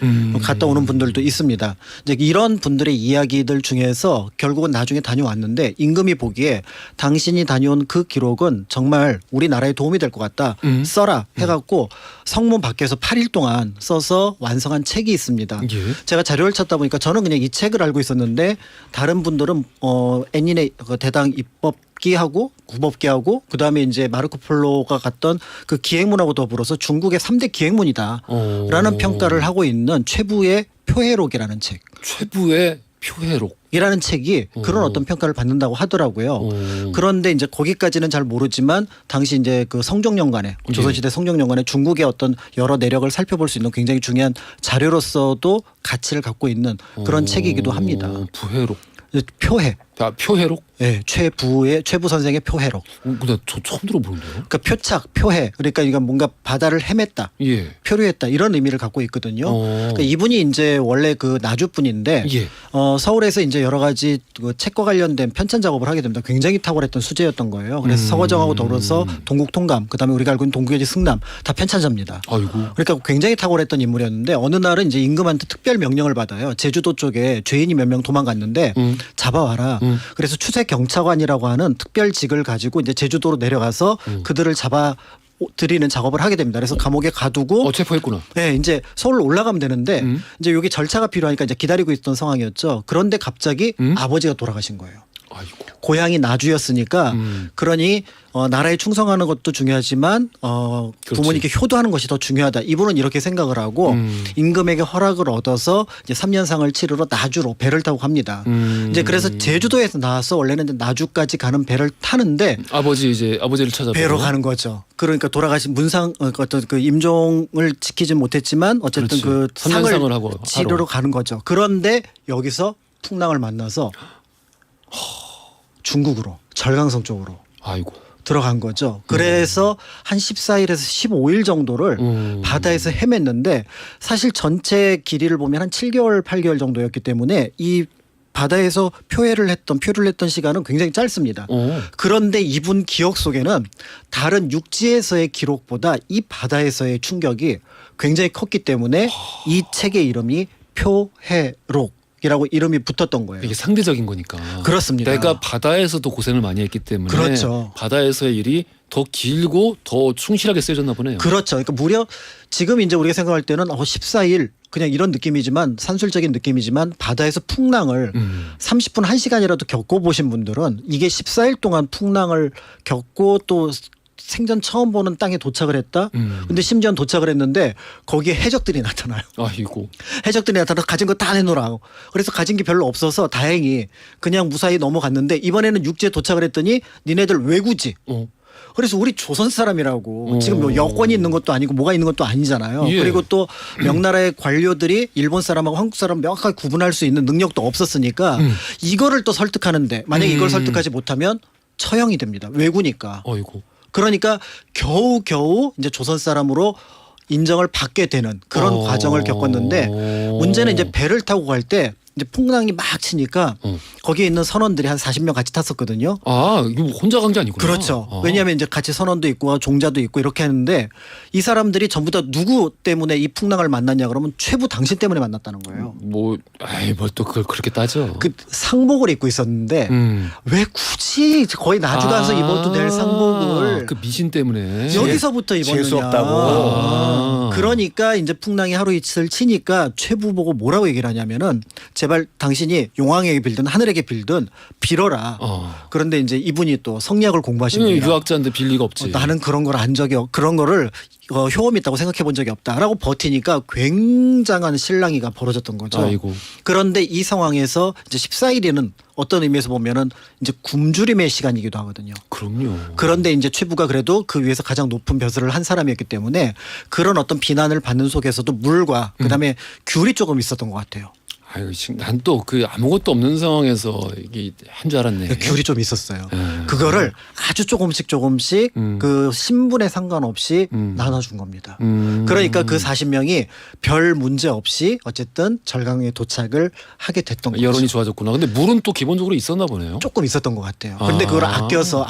갔다 오는 분들도 있습니다. 이제 이런 분들의 이야기들 중에서 결국은 나중에 다녀왔는데 임금이 보기에 당신이 다녀온 그 기록은 정말 우리나라에 도움이 될 것 같다. 써라 해갖고 성문 밖에서 8일 동안 써서 완성한 책이 있습니다.
예.
제가 자료를 찾다 보니까 저는 그냥 이 책을 알고 있었는데 다른 분들은 애니네 대당 입법기하고 구법기하고 그다음에 이제 마르코 폴로가 갔던 그 기행문하고 더불어서 중국의 3대 기행문이다라는 평가를 하고 있는 최부의 표해록이라는 책.
최부의 표해록.
이라는 책이 그런 어떤 평가를 받는다고 하더라고요. 그런데 이제 거기까지는 잘 모르지만 당시 이제 그 성종연간에 조선시대 성종연간에 중국의 어떤 여러 내력을 살펴볼 수 있는 굉장히 중요한 자료로서도 가치를 갖고 있는 그런 책이기도 합니다.
부해록.
표해.
표해록?
네, 최부 선생의 표해록.
근데 저 처음 들어보는데요.
그러니까 표착, 표해. 그러니까 이거 뭔가 바다를 헤맸다,
예.
표류했다 이런 의미를 갖고 있거든요. 그러니까 이분이 이제 원래 그 나주분인데
예.
서울에서 이제 여러 가지 그 책과 관련된 편찬 작업을 하게 됩니다. 굉장히 탁월했던 수재였던 거예요. 그래서 서거정하고 더불어서 동국통감, 그다음에 우리가 알고 있는 동국여지 승남 다 편찬자입니다.
아이고.
그러니까 굉장히 탁월했던 인물이었는데 어느 날은 이제 임금한테 특별 명령을 받아요. 제주도 쪽에 죄인이 몇 명 도망갔는데 잡아와라. 그래서 추세 경차관이라고 하는 특별직을 가지고 이제 제주도로 내려가서 그들을 잡아 드리는 작업을 하게 됩니다. 그래서 감옥에 가두고
체포했구나.
네, 이제 서울로 올라가면 되는데 이제 여기 절차가 필요하니까 이제 기다리고 있던 상황이었죠. 그런데 갑자기 아버지가 돌아가신 거예요.
아이고.
고향이 나주였으니까 그러니 나라에 충성하는 것도 중요하지만 부모님께 효도하는 것이 더 중요하다. 이분은 이렇게 생각을 하고 임금에게 허락을 얻어서 이제 3년상을 치르러 나주로 배를 타고 갑니다. 이제 그래서 제주도에서 나와서 원래는 이제 나주까지 가는 배를 타는데
아버지를 찾아
배로 가는 거죠. 그러니까 돌아가신 어떤 그 임종을 지키지 못했지만 어쨌든
그렇지.
그 상을
하고
치르러 가는 거죠. 그런데 여기서 풍랑을 만나서 중국으로 절강성 쪽으로
아이고.
들어간 거죠. 그래서 한 14일에서 15일 정도를 바다에서 헤맸는데 사실 전체 길이를 보면 한 7개월, 8개월 정도였기 때문에 이 바다에서 표류를 했던 시간은 굉장히 짧습니다. 그런데 이분 기억 속에는 다른 육지에서의 기록보다 이 바다에서의 충격이 굉장히 컸기 때문에 이 책의 이름이 표해록이라고 이름이 붙었던 거예요.
이게 상대적인 거니까.
그렇습니다.
내가 바다에서도 고생을 많이 했기 때문에
그렇죠.
바다에서의 일이 더 길고 더 충실하게 쓰여졌나 보네요.
그렇죠. 그러니까 무려 지금 이제 우리가 생각할 때는 14일 그냥 이런 느낌이지만 산술적인 느낌이지만 바다에서 풍랑을 30분 1시간이라도 겪어보신 분들은 이게 14일 동안 풍랑을 겪고 또 생전 처음 보는 땅에 도착을 했다. 근데 심지어는 도착을 했는데 거기에 해적들이 나타나요.
아이고.
해적들이 나타나서 가진 거 다 내놓으라고. 그래서 가진 게 별로 없어서 다행히 그냥 무사히 넘어갔는데 이번에는 육지에 도착을 했더니 니네들 왜 굳이? 그래서 우리 조선 사람이라고 지금 뭐 여권이 있는 것도 아니고 뭐가 있는 것도 아니잖아요.
예.
그리고 또 명나라의 관료들이 일본 사람하고 한국 사람 명확하게 구분할 수 있는 능력도 없었으니까 이거를 또 설득하는데 만약에 이걸 설득하지 못하면 처형이 됩니다. 왜구니까.
아이고.
그러니까 겨우겨우 이제 조선 사람으로 인정을 받게 되는 그런 과정을 겪었는데 문제는 이제 배를 타고 갈 때 이제 풍랑이 막 치니까 거기에 있는 선원들이 한 40명 같이 탔었거든요.
아, 이거 혼자 간 게 아니구나.
그렇죠.
아.
왜냐하면 이제 같이 선원도 있고 종자도 있고 이렇게 하는데 이 사람들이 전부 다 누구 때문에 이 풍랑을 만났냐 그러면 최부 당신 때문에 만났다는 거예요.
뭐, 뭘 또 그걸 그렇게 따져.
그 상복을 입고 있었는데 왜 굳이 거의 나주가서 입어도 될 상복을
그 미신 때문에.
여기서부터 입었느냐.
재수 없다고.
아.
그러니까 이제 풍랑이 하루 이틀 치니까 최부 보고 뭐라고 얘기를 하냐면은 제발 당신이 용왕에게 빌든 하늘에게 빌든 빌어라. 그런데 이제 이분이 또 성리학을 공부하십니다.
유학자인데 빌 리가 없지.
나는 그런 걸 한 적이 그런 거를 효험 있다고 생각해 본 적이 없다라고 버티니까 굉장한 실랑이가 벌어졌던 거죠.
아이고.
그런데 이 상황에서 이제 14일에는 어떤 의미에서 보면은 이제 굶주림의 시간이기도 하거든요.
그럼요.
그런데 이제 최부가 그래도 그 위에서 가장 높은 벼슬을 한 사람이었기 때문에 그런 어떤 비난을 받는 속에서도 물과 그다음에 귤이 조금 있었던 것 같아요.
아유, 지금 난 또 그 아무것도 없는 상황에서 이게 한 줄 알았네.
귤이 좀 있었어요. 그거를 아주 조금씩 그 신분에 상관없이 나눠준 겁니다. 그러니까 그 40명이 별 문제 없이 어쨌든 절강에 도착을 하게 됐던 거죠.
여론이 좋아졌구나. 근데 물은 또 기본적으로 있었나 보네요.
조금 있었던 것 같아요. 근데 그걸 아껴서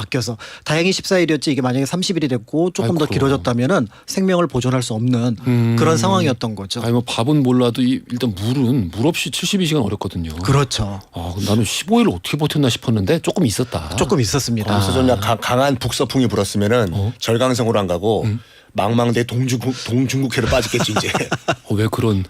다행히 14일이었지 이게 만약에 30일이 됐고 조금 더
아이고.
길어졌다면은 생명을 보존할 수 없는 그런 상황이었던 거죠.
아니 뭐 밥은 몰라도 일단 물 없이 72시간 어렵거든요.
그렇죠.
아, 그럼 나는 15일을 어떻게 버텼나 싶었는데 조금 있었다.
조금 있었습니다.
그래서 좀 강한 북서풍이 불었으면은 절강성으로 안 가고 망망대 동중국해로 빠졌겠지 이제.
왜 그런?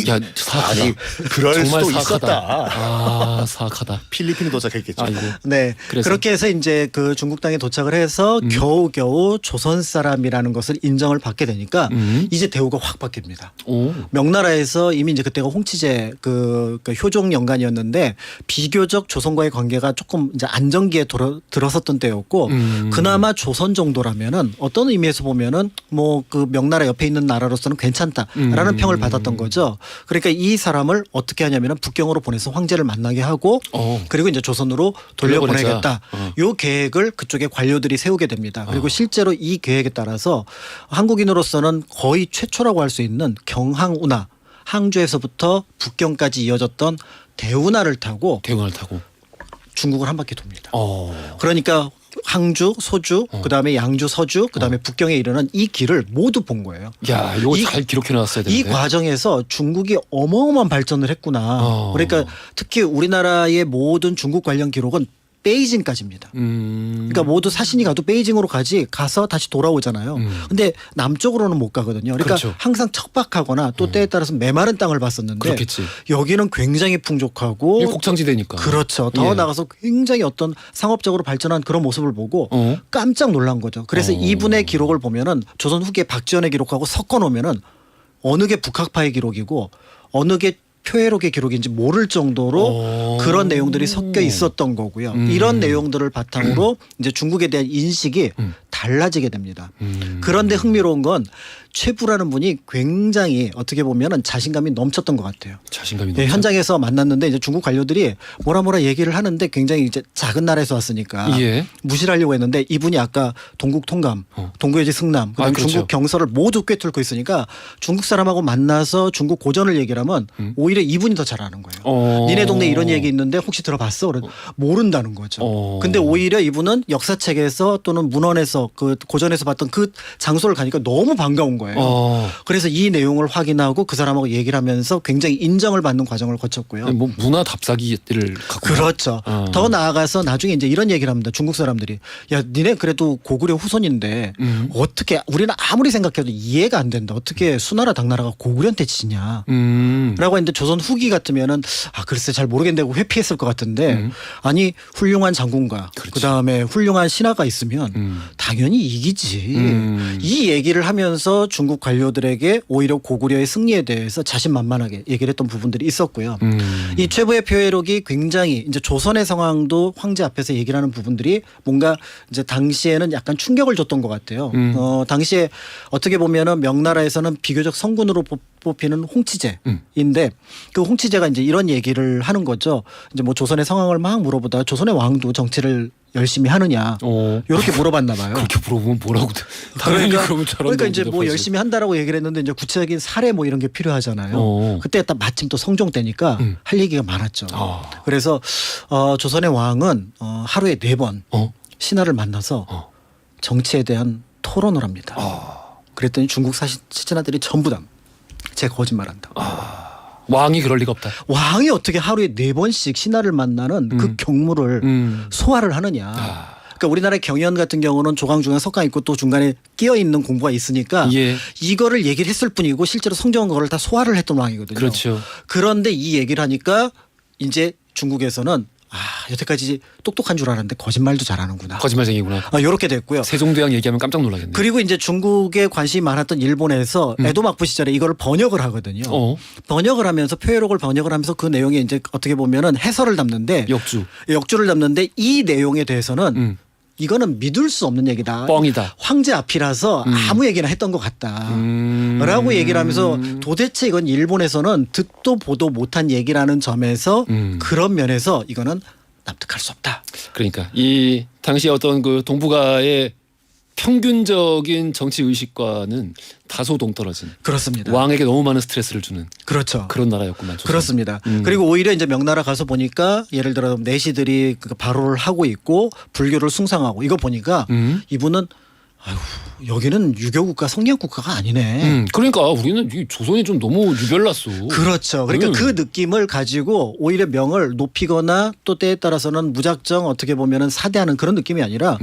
야, 사악하다.
아니 그럴
정말
수도
사악하다.
있었다.
아, 사악하다.
필리핀에 도착했겠죠.
아이고.
네.
그래서?
그렇게 해서 이제 그 중국 땅에 도착을 해서 겨우겨우 조선 사람이라는 것을 인정을 받게 되니까 이제 대우가 확 바뀝니다.
오.
명나라에서 이미 이제 그때가 홍치제 그 효종 연간이었는데 비교적 조선과의 관계가 조금 이제 안정기에 들어섰던 때였고 그나마 조선 정도라면은 어떤 의미에서 보면은 뭐 그 명나라 옆에 있는 나라로서는 괜찮다라는 평을 받았던 거죠. 그러니까 이 사람을 어떻게 하냐면은 북경으로 보내서 황제를 만나게 하고 그리고 이제 조선으로 돌려보내겠다. 요 계획을 그쪽에 관료들이 세우게 됩니다. 그리고 실제로 이 계획에 따라서 한국인으로서는 거의 최초라고 할 수 있는 경항운하 항주에서부터 북경까지 이어졌던 대운하를 타고 중국을 한 바퀴 돕니다. 그러니까 항주, 소주, 그다음에 양주, 서주, 그다음에 북경에 이르는 이 길을 모두 본 거예요.
야, 이거 잘 기록해 놨어야 되는데.
이 과정에서 중국이 어마어마한 발전을 했구나. 그러니까 특히 우리나라의 모든 중국 관련 기록은 베이징까지입니다. 그러니까 모두 사신이 가도 베이징으로 가서 다시 돌아오잖아요. 근데 남쪽으로는 못 가거든요. 그러니까
그렇죠.
항상 척박하거나 또 때에 따라서 메마른 땅을 봤었는데
그렇겠지.
여기는 굉장히 풍족하고
이게 곡창지대니까.
그렇죠. 더
예.
나가서 굉장히 어떤 상업적으로 발전한 그런 모습을 보고 깜짝 놀란 거죠. 그래서 이분의 기록을 보면은 조선 후기에 박지원의 기록하고 섞어 놓으면은 어느 게 북학파의 기록이고 어느 게 표해록의 기록인지 모를 정도로 그런 내용들이 섞여 있었던 거고요. 이런 내용들을 바탕으로 이제 중국에 대한 인식이 달라지게 됩니다. 그런데 흥미로운 건 최부라는 분이 굉장히 어떻게 보면은 자신감이 넘쳤던 것 같아요.
자신감이
예,
넘쳐.
현장에서 만났는데 이제 중국 관료들이 뭐라 얘기를 하는데 굉장히 이제 작은 나라에서 왔으니까
예.
무시를 하려고 했는데 이분이 아까 동국 통감, 동구예지 승남, 그다음에
그렇죠.
중국 경서를 모두 꿰뚫고 있으니까 중국 사람하고 만나서 중국 고전을 얘기를 하면 오히려 이분이 더 잘하는 거예요. 니네 동네 이런 얘기 있는데 혹시 들어봤어? 그래 모른다는 거죠. 근데 오히려 이분은 역사책에서 또는 문헌에서 그 고전에서 봤던 그 장소를 가니까 너무 반가운 거예요. 그래서 이 내용을 확인하고 그 사람하고 얘기를 하면서 굉장히 인정을 받는 과정을 거쳤고요.
뭐 문화 답사기를 갖고.
그렇죠. 더 나아가서 나중에 이제 이런 얘기를 합니다. 중국 사람들이 야 니네 그래도 고구려 후손인데 어떻게 우리는 아무리 생각해도 이해가 안 된다. 어떻게 수나라 당나라가 고구려한테 지냐. 라고 했는데 조선 후기 같으면은 아 글쎄 잘 모르겠는데 하고 회피했을 것 같은데 아니 훌륭한 장군과 그다음에 훌륭한 신하가 있으면 당연히 이기지. 이 얘기를 하면서 중국 관료들에게 오히려 고구려의 승리에 대해서 자신만만하게 얘기를 했던 부분들이 있었고요. 이 최부의 표해록이 굉장히 이제 조선의 상황도 황제 앞에서 얘기를 하는 부분들이 뭔가 이제 당시에는 약간 충격을 줬던 것 같아요. 당시에 어떻게 보면은 명나라에서는 비교적 성군으로 뽑히는 홍치제인데 그 홍치제가 이제 이런 얘기를 하는 거죠. 이제 뭐 조선의 상황을 막 물어보다 조선의 왕도 정치를 열심히 하느냐 이렇게 물어봤나 봐요.
그렇게 물어보면 뭐라고 당연히 그러면 잘한다고
그러니까 이제 뭐
대답하지.
열심히 한다라고 얘기를 했는데 이제 구체적인 사례 뭐 이런 게 필요하잖아요. 그때 딱 마침 또 성종 때니까 할 얘기가 많았죠. 그래서 조선의 왕은 하루에 4번 신하를 만나서 정치에 대한 토론을 합니다. 그랬더니 중국 신하들이 전부 다 제 거짓말한다.
왕이 그럴 리가 없다.
왕이 어떻게 하루에 4번씩 신하를 만나는 그 경무를 소화를 하느냐. 그러니까 우리나라의 경연 같은 경우는 조강 중간 석강 있고 또 중간에 끼어 있는 공부가 있으니까
예.
이거를 얘기를 했을 뿐이고 실제로 성종은 그걸 다 소화를 했던 왕이거든요.
그렇죠.
그런데 이 얘기를 하니까 이제 중국에서는 여태까지 똑똑한 줄 알았는데 거짓말도 잘하는구나.
거짓말쟁이구나.
이렇게 됐고요.
세종대왕 얘기하면 깜짝 놀라겠네.
그리고 이제 중국에 관심이 많았던 일본에서 에도 막부 시절에 이거를 번역을 하거든요. 번역을 하면서 표해록을 번역을 하면서 그 내용에 이제 어떻게 보면은 해설을 담는데 역주를 담는데 이 내용에 대해서는 이거는 믿을 수 없는 얘기다.
뻥이다.
황제 앞이라서 아무 얘기나 했던 것 같다. 라고 얘기를 하면서 도대체 이건 일본에서는 듣도 보도 못한 얘기라는 점에서 그런 면에서 이거는 납득할 수 없다.
그러니까 이 당시 어떤 그 동북아의 평균적인 정치 의식과는 다소 동떨어진.
그렇습니다.
왕에게 너무 많은 스트레스를 주는.
그렇죠.
그런 나라였구만. 조선.
그렇습니다. 그리고 오히려 이제 명나라 가서 보니까 예를 들어 내시들이 그 발호를 하고 있고 불교를 숭상하고 이거 보니까 이분은 아유 여기는 유교국가 성리학국가가 아니네.
그러니까 우리는 이 조선이 좀 너무 유별났어.
그렇죠. 그러니까 그 느낌을 가지고 오히려 명을 높이거나 또 때에 따라서는 무작정 어떻게 보면은 사대하는 그런 느낌이 아니라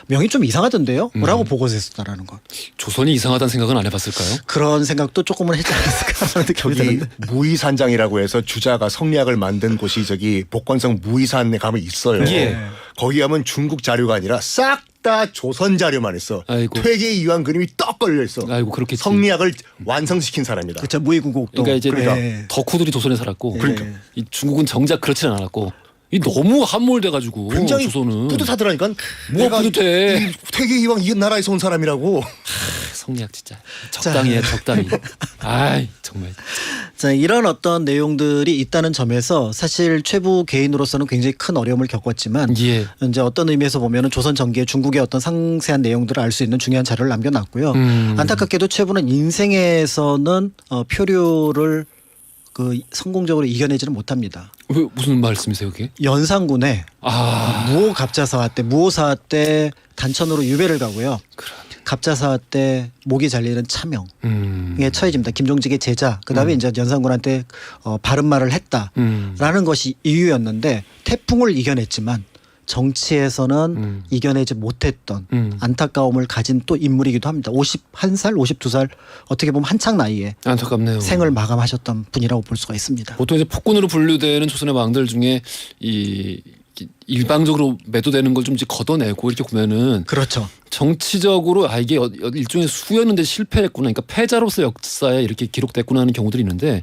명이 좀 이상하던데요? 라고 보고했었다라는 것.
조선이 이상하다는 생각은 안 해봤을까요?
그런 생각도 조금은 했지 않았을까 하는 느낌이
저기
드는데.
무의산장이라고 해서 주자가 성리학을 만든 곳이 저기 복건성 무의산에 가면 있어요.
예.
거기 가면 중국 자료가 아니라 싹 다 조선 자료만 있어.
아이고.
퇴계 이황 그림이 떡 걸려 있어.
아이고 그렇겠지.
성리학을 완성시킨 사람이다.
그렇죠. 무의구국도.
그러니까 이제
네.
덕후들이 조선에 살았고
그러니까.
이 중국은 정작 그렇지는 않았고 이 너무 함몰돼가지고
굉장히
조선은
뿌듯하더라니까.
뭐가
내가
뿌듯해.
이 퇴계 이황 이 나라에서 온 사람이라고.
성리학 진짜 적당히 해 적당히. 아이 정말.
자, 이런 어떤 내용들이 있다는 점에서 사실 최부 개인으로서는 굉장히 큰 어려움을 겪었지만
예.
이제 어떤 의미에서 보면은 조선 전기에 중국의 어떤 상세한 내용들을 알 수 있는 중요한 자료를 남겨놨고요. 안타깝게도 최부는 인생에서는 표류를 그 성공적으로 이겨내지는 못합니다.
왜 무슨 말씀이세요 그게?
연산군에 무호 갑자사화 때 무호사화 때 단천으로 유배를 가고요. 갑자사화 때 목이 잘리는 차명에 처해집니다. 김종직의 제자. 그다음에 이제 연산군한테 바른 말을 했다라는 것이 이유였는데 태풍을 이겨냈지만 정치에서는 이겨내지 못했던 안타까움을 가진 또 인물이기도 합니다. 51살, 52살 어떻게 보면 한창 나이에
안타깝네요.
생을 마감하셨던 분이라고 볼 수가 있습니다.
보통 이제 폭군으로 분류되는 조선의 왕들 중에 이 일방적으로 매도되는 걸 좀 이제 걷어내고 이렇게 보면은
그렇죠.
정치적으로 이게 일종의 수였는데 실패했구나. 그러니까 패자로서 역사에 이렇게 기록됐구나 하는 경우들이 있는데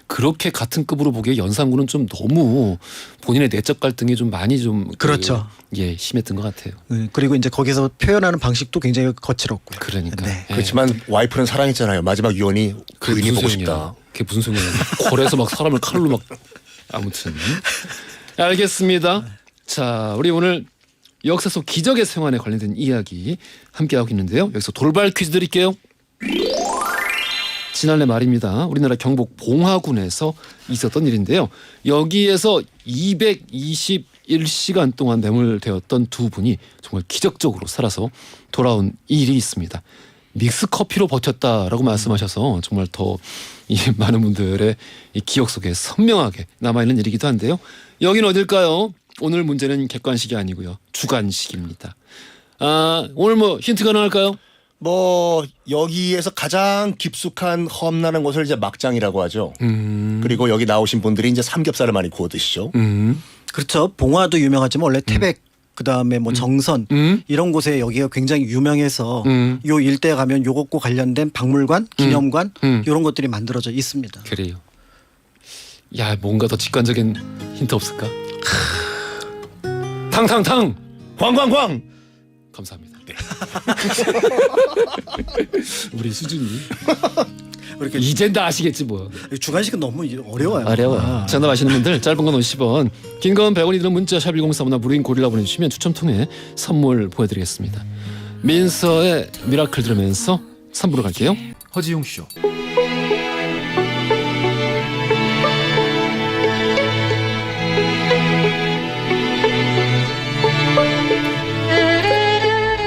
그렇게 같은 급으로 보기에 연산군은 좀 너무 본인의 내적 갈등이 좀 많이 좀
그렇죠.
예, 심했던 것 같아요.
그리고 이제 거기서 표현하는 방식도 굉장히 거칠었고요.
그러니까.
네.
예.
그렇지만 와이프는 사랑했잖아요. 마지막 유언이 그 의미 보고 싶다.
그게 무슨 소리야? 콜에서 막 사람을 칼로 막 아무튼 알겠습니다. 자, 우리 오늘 역사 속 기적의 생환에 관련된 이야기 함께하고 있는데요. 여기서 돌발 퀴즈 드릴게요. 지난해 말입니다. 우리나라 경북 봉화군에서 있었던 일인데요. 여기에서 221시간 동안 매몰되었던 두 분이 정말 기적적으로 살아서 돌아온 일이 있습니다. 믹스커피로 버텼다라고 말씀하셔서 정말 더 이 많은 분들의 이 기억 속에 선명하게 남아있는 일이기도 한데요. 여긴 어딜까요? 오늘 문제는 객관식이 아니고요. 주관식입니다. 오늘 뭐 힌트 가능할까요?
뭐 여기에서 가장 깊숙한 험난한 곳을 이제 막장이라고 하죠. 그리고 여기 나오신 분들이 이제 삼겹살을 많이 구워 드시죠.
그렇죠. 봉화도 유명하지만 원래 태백 그다음에 뭐 정선 이런 곳에 여기가 굉장히 유명해서 요 일대에 가면 요것과 관련된 박물관, 기념관 이런 것들이 만들어져 있습니다.
그래요. 야, 뭔가 더 직관적인 힌트 없을까? 탕탕탕.
광광광.
감사합니다. 네. 우리 수준이
이렇게
이젠 다 아시겠지 뭐.
주관식은 너무 어려워요.
어려워요. 정답 아시는 분들 짧은 건 50원, 긴 건 100원이 드는 문자 샵 1035나 무료인 고릴라 보내주시면 추첨 통해 선물 보여드리겠습니다. 민서의 미라클 들으면서 3부로 갈게요. 허지용 쇼.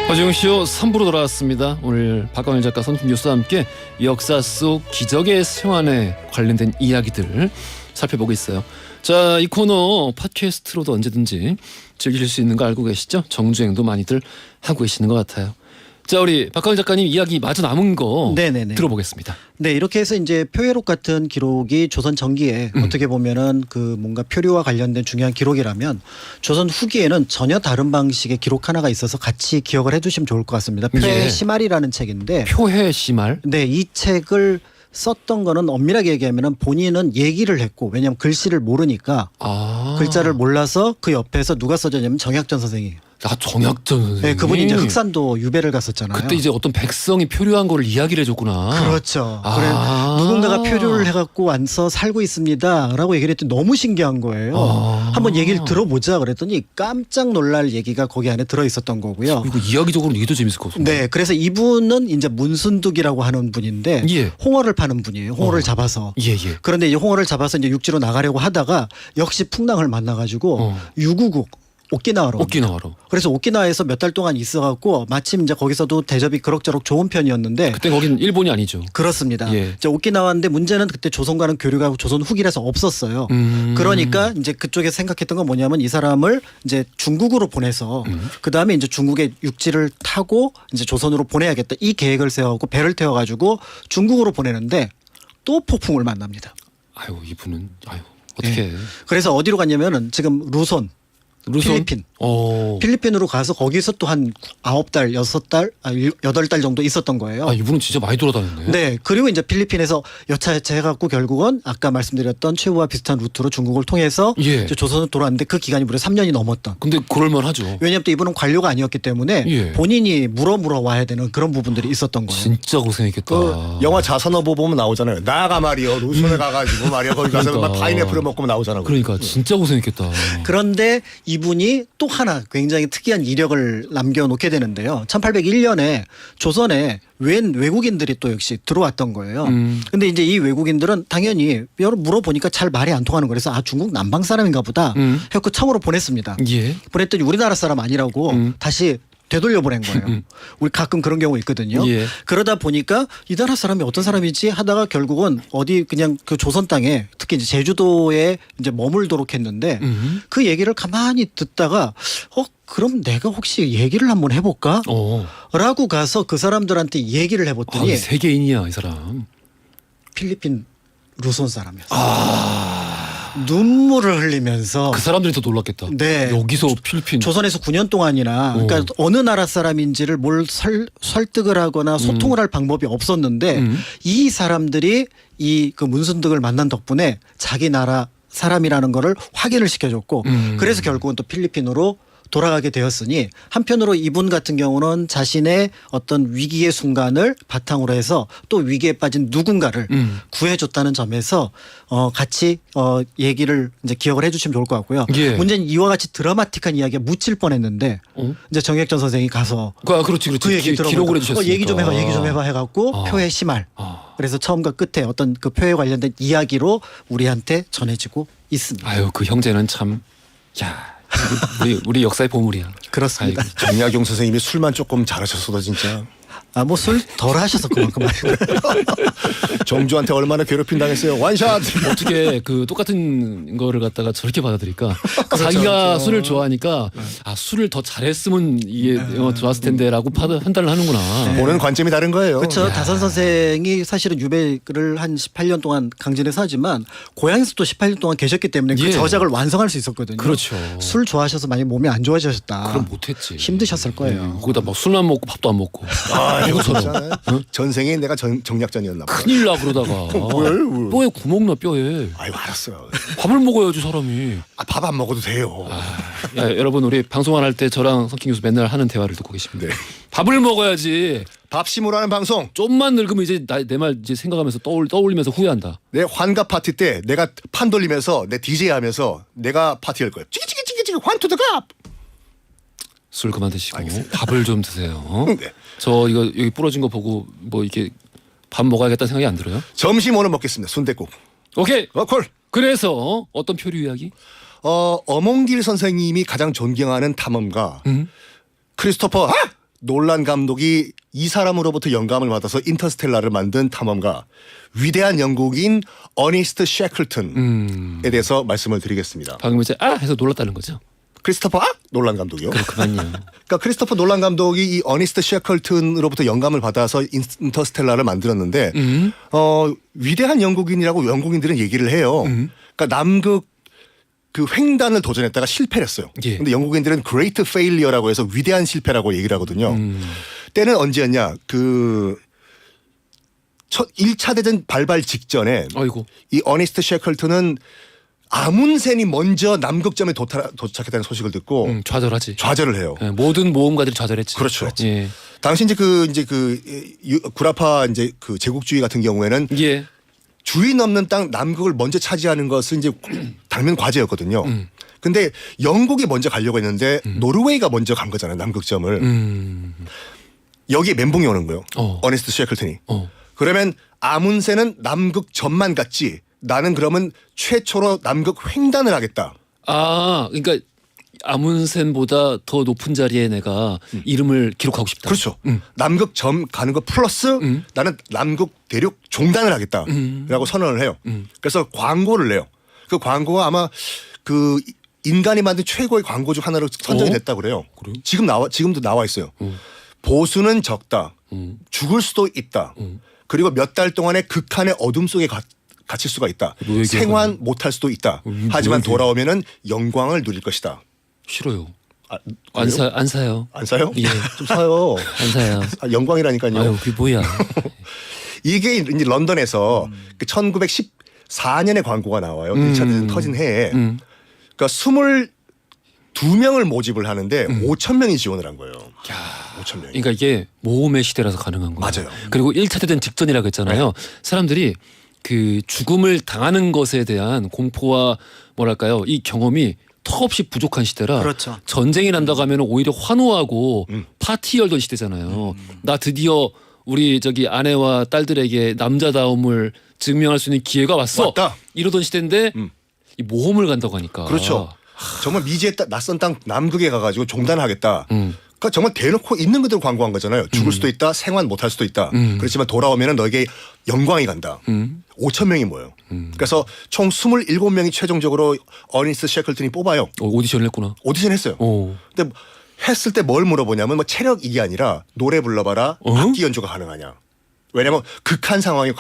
허지웅쇼 3부로 돌아왔습니다. 오늘 박광일 작가, 손kim 교수와 함께 역사 속 기적의 생환에 관련된 이야기들 살펴보고 있어요. 자, 이 코너 팟캐스트로도 언제든지 즐기실 수 있는 거 알고 계시죠? 정주행도 많이들 하고 계시는 것 같아요. 자, 우리 박광일 작가님 이야기 마저 남은 거
네네네.
들어보겠습니다.
네, 이렇게 해서 이제 표회록 같은 기록이 조선 전기에 어떻게 보면은 그 뭔가 표류와 관련된 중요한 기록이라면 조선 후기에는 전혀 다른 방식의 기록 하나가 있어서 같이 기억을 해두시면 좋을 것 같습니다. 표회
예.
시말이라는 책인데,
표해 시말.
네, 이 책을 썼던 거는 엄밀하게 얘기하면은 본인은 얘기를 했고, 왜냐하면 글씨를 모르니까 글자를 몰라서 그 옆에서 누가 써줬냐면 정약전 선생이.
정약전 선생님.
네, 그분이 이제 흑산도 유배를 갔었잖아요.
그때 이제 어떤 백성이 표류한 거를 이야기를 해줬구나.
그렇죠. 그래 누군가가 표류를 해갖고 와서 살고 있습니다라고 얘기를 했더니 너무 신기한 거예요. 한번 얘기를 들어보자 그랬더니 깜짝 놀랄 얘기가 거기 안에 들어 있었던 거고요.
이거 이야기적으로는 이게 더 재밌을 것 같습니다.
네, 그래서 이분은 이제 문순득이라고 하는 분인데
예.
홍어를 파는 분이에요. 홍어를 잡아서.
예, 예.
그런데 이제 홍어를 잡아서 이제 육지로 나가려고 하다가 역시 풍랑을 만나가지고 유구국 오키나와로.
오키나와로.
그래서 오키나와에서 몇 달 동안 있어갖고 마침 이제 거기서도 대접이 그럭저럭 좋은 편이었는데.
그때 거긴 일본이 아니죠.
그렇습니다.
예.
이제 오키나와인데 문제는 그때 조선과는 교류가 조선 후기라서 없었어요. 그러니까 이제 그쪽에 생각했던 건 뭐냐면 이 사람을 이제 중국으로 보내서 그 다음에 이제 중국의 육지를 타고 이제 조선으로 보내야겠다 이 계획을 세워갖고 배를 태워가지고 중국으로 보내는데 또 폭풍을 만납니다.
아유, 이분은 어떻게?
네. 그래서 어디로 갔냐면은 지금 루손. 필리핀. 필리핀으로 가서 거기서 또 한 9달, 6달, 8달 정도 있었던 거예요.
이분은 진짜 많이 돌아다녔네.
네. 그리고 이제 필리핀에서 여차여차 해갖고 결국은 아까 말씀드렸던 최후와 비슷한 루트로 중국을 통해서
예.
이제 조선으로 돌아왔는데 그 기간이 무려 3년이 넘었던.
근데 그럴만 하죠.
왜냐하면 또 이분은 관료가 아니었기 때문에
예.
본인이 물어 와야 되는 그런 부분들이 있었던 거예요.
진짜 고생했겠다.
그 영화 자선어보 보면 나오잖아요. 나가 말이요. 루손에 가가지고 말이야. 거기 가서
그러니까.
막 파인애플을 먹고 나오잖아요.
그러니까 진짜 고생했겠다.
그런데 이분이 또 하나 굉장히 특이한 이력을 남겨놓게 되는데요. 1801년에 조선에 웬 외국인들이 또 역시 들어왔던 거예요. 근데 이제 이 외국인들은 당연히 여러 물어보니까 잘 말이 안 통하는 거라서 중국 남방 사람인가 보다 해서 청으로 보냈습니다.
예.
보냈더니 우리나라 사람 아니라고 다시 되돌려 보낸 거예요. 우리 가끔 그런 경우 있거든요.
예.
그러다 보니까 이 나라 사람이 어떤 사람이지 하다가 결국은 어디 그냥 그 조선 땅에 특히 이제 제주도에 이제 머물도록 했는데 그 얘기를 가만히 듣다가 그럼 내가 혹시 얘기를 한번 해볼까? 라고 가서 그 사람들한테 얘기를 해봤더니
세계인이야 이 사람.
필리핀 루손 사람이었어요. 눈물을 흘리면서
그 사람들이 더 놀랐겠다.
네.
여기서 필리핀.
조선에서 9년 동안이나 그러니까 어느 나라 사람인지를 뭘 설득을 하거나 소통을 할 방법이 없었는데 이 사람들이 이 그 문순득을 만난 덕분에 자기 나라 사람이라는 거를 확인을 시켜줬고 그래서 결국은 또 필리핀으로 돌아가게 되었으니 한편으로 이분 같은 경우는 자신의 어떤 위기의 순간을 바탕으로 해서 또 위기에 빠진 누군가를 구해줬다는 점에서 같이 얘기를 이제 기억을 해주시면 좋을 것 같고요.
예.
문제는 이와 같이 드라마틱한 이야기가 묻힐 뻔했는데 이제 정혁전 선생이 가서
그렇지.
그 얘기 들어보니까
기록을 해주셨으니까.
얘기 좀 해봐 해갖고 표의 심할. 그래서 처음과 끝에 어떤 그 표에 관련된 이야기로 우리한테 전해지고 있습니다.
아유 그 형제는 참. 야. 우리 역사의 보물이야.
그렇습니다.
정약용 선생님이 술만 조금 잘하셨어도 진짜.
뭐 술 덜 하셔서 그만큼
정주한테 얼마나 괴롭힘 당했어요. 완샷.
어떻게 그 똑같은 거를 갖다가 저렇게 받아들일까? 자기가 술을 좋아하니까 술을 더 잘했으면 이게 좋았을 텐데라고 판단을 하는구나.
보는 관점이 다른 거예요.
그렇죠. 다선 선생이 사실은 유배를 한 18년 동안 강진에서 하지만 고향에서 또 18년 동안 계셨기 때문에 그
예.
저작을 완성할 수 있었거든요.
그렇죠.
술 좋아하셔서 많이 몸이 안 좋아지셨다.
그럼 못했지.
힘드셨을 거예요.
거기다 막 술만 먹고 밥도 안 먹고.
이거
배고처럼.
전생에 내가 정약전이었나 봐.
큰일 나 그러다가.
왜?
뼈에 구멍 나 뼈에.
아유 알았어요.
밥을 먹어야지 사람이.
밥 안 먹어도 돼요.
야, 여러분 우리 방송 안 할 때 저랑 성king 교수 맨날 하는 대화를 듣고 계십니다.
네.
밥을 먹어야지.
밥심으로 하는 방송.
좀만 늙으면 이제 내 말 이제 생각하면서 떠올리면서 후회한다.
내 환갑 파티 때 내가 판 돌리면서 내 DJ 하면서 내가 파티 할 거예요. 찌기찌기찌기찌기 환투드갑.
술 그만 드시고 밥을 좀 드세요.
네.
저 이거 여기 부러진 거 보고 뭐 이렇게 밥 먹어야겠다는 생각이 안 들어요?
점심 오늘 먹겠습니다. 순댓국.
오케이.
콜.
그래서 어떤 표류 이야기?
어몽길 선생님이 가장 존경하는 탐험가 크리스토퍼 놀란 감독이 이 사람으로부터 영감을 받아서 인터스텔라를 만든 탐험가 위대한 영국인 어니스트 셰클튼에 대해서 말씀을 드리겠습니다.
방금 이제 해서 놀랐다는 거죠.
크리스토퍼 놀란 감독이요.
그만요.
그러니까 크리스토퍼 놀란 감독이 이 어니스트 셰클튼으로부터 영감을 받아서 인터스텔라를 만들었는데 위대한 영국인이라고 영국인들은 얘기를 해요. 그러니까 남극 그 횡단을 도전했다가 실패를 했어요.
예.
근데 영국인들은 great failure라고 해서 위대한 실패라고 얘기를 하거든요. 때는 언제였냐? 그 1차 대전 발발 직전에
아이고.
이 어니스트 셰클튼은 아문센이 먼저 남극점에 도착했다는 소식을 듣고
좌절하지.
좌절을 해요.
네, 모든 모험가들이 좌절했지.
그렇죠.
예.
당시 이제 구라파 이제 그 제국주의 같은 경우에는
예.
주인 없는 땅 남극을 먼저 차지하는 것은 이제 당면 과제였거든요. 근데 영국이 먼저 가려고 했는데 노르웨이가 먼저 간 거잖아요. 남극점을. 여기에 멘붕이 오는 거예요. 어니스트 셰클튼이. 그러면 아문센은 남극점만 갔지 나는 그러면 최초로 남극 횡단을 하겠다.
그러니까 아문센보다 더 높은 자리에 내가 이름을 기록하고 싶다.
그렇죠. 남극점 가는 거 플러스 나는 남극 대륙 종단을 하겠다라고 선언을 해요. 그래서 광고를 내요. 그 광고가 아마 그 인간이 만든 최고의 광고 중 하나로 선정이 됐다고 그래요.
그래요?
지금도 나와 있어요. 보수는 적다. 죽을 수도 있다. 그리고 몇 달 동안의 극한의 어둠 속에 갇힐 수가 있다. 생還못할 수도 있다. 하지만 돌아오면은 영광을 누릴 것이다.
싫어요.
안
사요.
안 사요?
예.
좀 사요.
안 사요.
영광이라니까요.
아유, 그게 뭐야.
이게 이제 런던에서 그 1914년에 광고가 나와요. 1차 대전 터진 해에. 그러니까 22명을 모집을 하는데 5천 명이 지원을 한 거예요. 5천 명이.
그러니까 이게 모험의 시대라서 가능한 거예요.
맞아요.
그리고 1차 대전 직전이라고 했잖아요. 사람들이 그 죽음을 당하는 것에 대한 공포와 뭐랄까요, 이 경험이 턱없이 부족한 시대라
그렇죠.
전쟁이 난다고 하면 오히려 환호하고 파티 열던 시대잖아요. 나 드디어 우리 저기 아내와 딸들에게 남자다움을 증명할 수 있는 기회가 왔다. 이러던 시대인데 이 모험을 간다고 하니까.
그렇죠. 정말 미지의 낯선 땅 남극에 가가지고 종단하겠다. 그러니까 정말 대놓고 있는 그대로 광고한 거잖아요. 죽을 수도 있다. 생還못할 수도 있다. 그렇지만 돌아오면 너에게 영광이 간다. 5천 명이 모여요. 그래서 총 27명이 최종적으로 어니스트 셰클튼이 뽑아요.
오디션을 했구나.
오디션 했어요. 근데 했을 때 뭘 물어보냐면 뭐 체력 이게 아니라 노래 불러봐라. 악기 연주가 가능하냐. 왜냐면 극한 상황에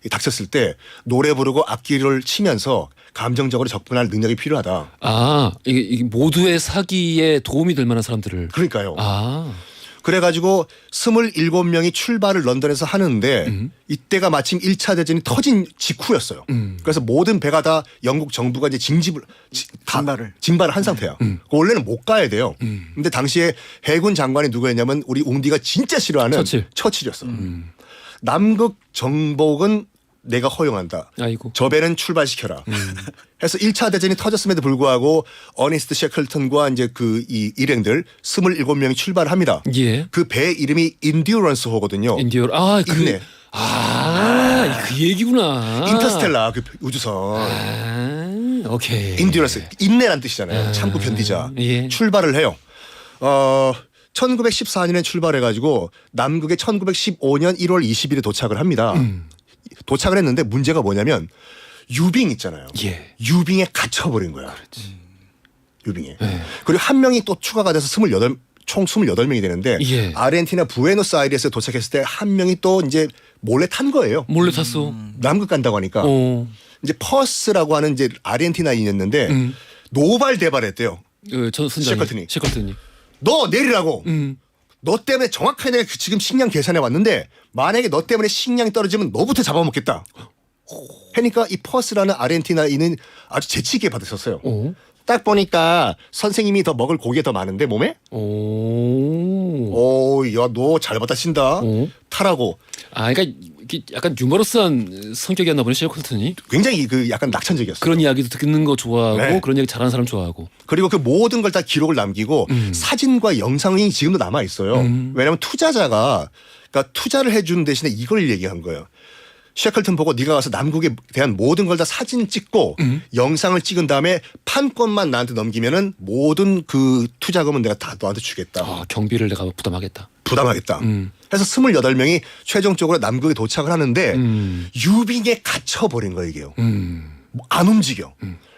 닥쳤을 때 노래 부르고 악기를 치면서 감정적으로 접근할 능력이 필요하다.
아, 이게 모두의 사기에 도움이 될 만한 사람들을.
그러니까요.
아,
그래가지고 27명이 출발을 런던에서 하는데 이때가 마침 1차 대전이 터진 직후였어요. 그래서 모든 배가 다 영국 정부가 이제 징발을 한 상태야. 원래는 못 가야 돼요. 근데 당시에 해군 장관이 누구였냐면 우리 웅디가 진짜 싫어하는 처칠이었어. 남극 정복은 내가 허용한다.
아이고.
저 배는 출발시켜라. 해서 1차 대전이 터졌음에도 불구하고 어니스트 셰클턴과 이제 그 이 일행들 27명이 출발합니다.
예.
그 배 이름이 인듀런스호거든요.
인디어.
인내.
그 얘기구나.
인터스텔라 그 우주선.
오케이.
인듀런스 인내란 뜻이잖아요. 참고 견디자.
예.
출발을 해요. 1914년에 출발해가지고 남극에 1915년 1월 20일에 도착을 합니다. 도착을 했는데 문제가 뭐냐면 유빙 있잖아요.
예.
유빙에 갇혀버린 거야. 유빙에. 그리고 한 명이 또 추가가 돼서 총 28명이 되는데
예.
아르헨티나 부에노스아이레스에 도착했을 때 한 명이 또 이제 몰래 탄 거예요.
몰래 탔어.
남극 간다고 하니까. 이제 퍼스라고 하는 이제 아르헨티나인이었는데 노발대발했대요.
전 선장이. 셰컬튼이.
너 내리라고. 너 때문에 정확하게 내가 지금 식량 계산해 왔는데 만약에 너 때문에 식량이 떨어지면 너부터 잡아먹겠다. 하니까 이 퍼스라는 아르헨티나인은 아주 재치 있게 받으셨어요. 딱 보니까 선생님이 더 먹을 고기가 더 많은데 몸에? 야, 너 잘 받아친다. 타라고.
아, 그러니까 이게 약간 유머러스한 성격이었나 보네, 셰컬튼이.
굉장히 그 약간 낙천적이었어요.
그런 이야기도 듣는 거 좋아하고
네.
그런 얘기 잘하는 사람 좋아하고.
그리고 그 모든 걸 다 기록을 남기고 사진과 영상이 지금도 남아 있어요. 왜냐하면 투자자가 그러니까 투자를 해준 대신에 이걸 얘기한 거예요. 셰클튼 보고 네가 가서 남극에 대한 모든 걸 다 사진 찍고 영상을 찍은 다음에 판권만 나한테 넘기면은 모든 그 투자금은 내가 다 너한테 주겠다.
경비를 내가 부담하겠다.
부담하겠다. 해서 28명이 최종적으로 남극에 도착을 하는데 유빙에 갇혀버린 거예요, 이게요. 안 움직여.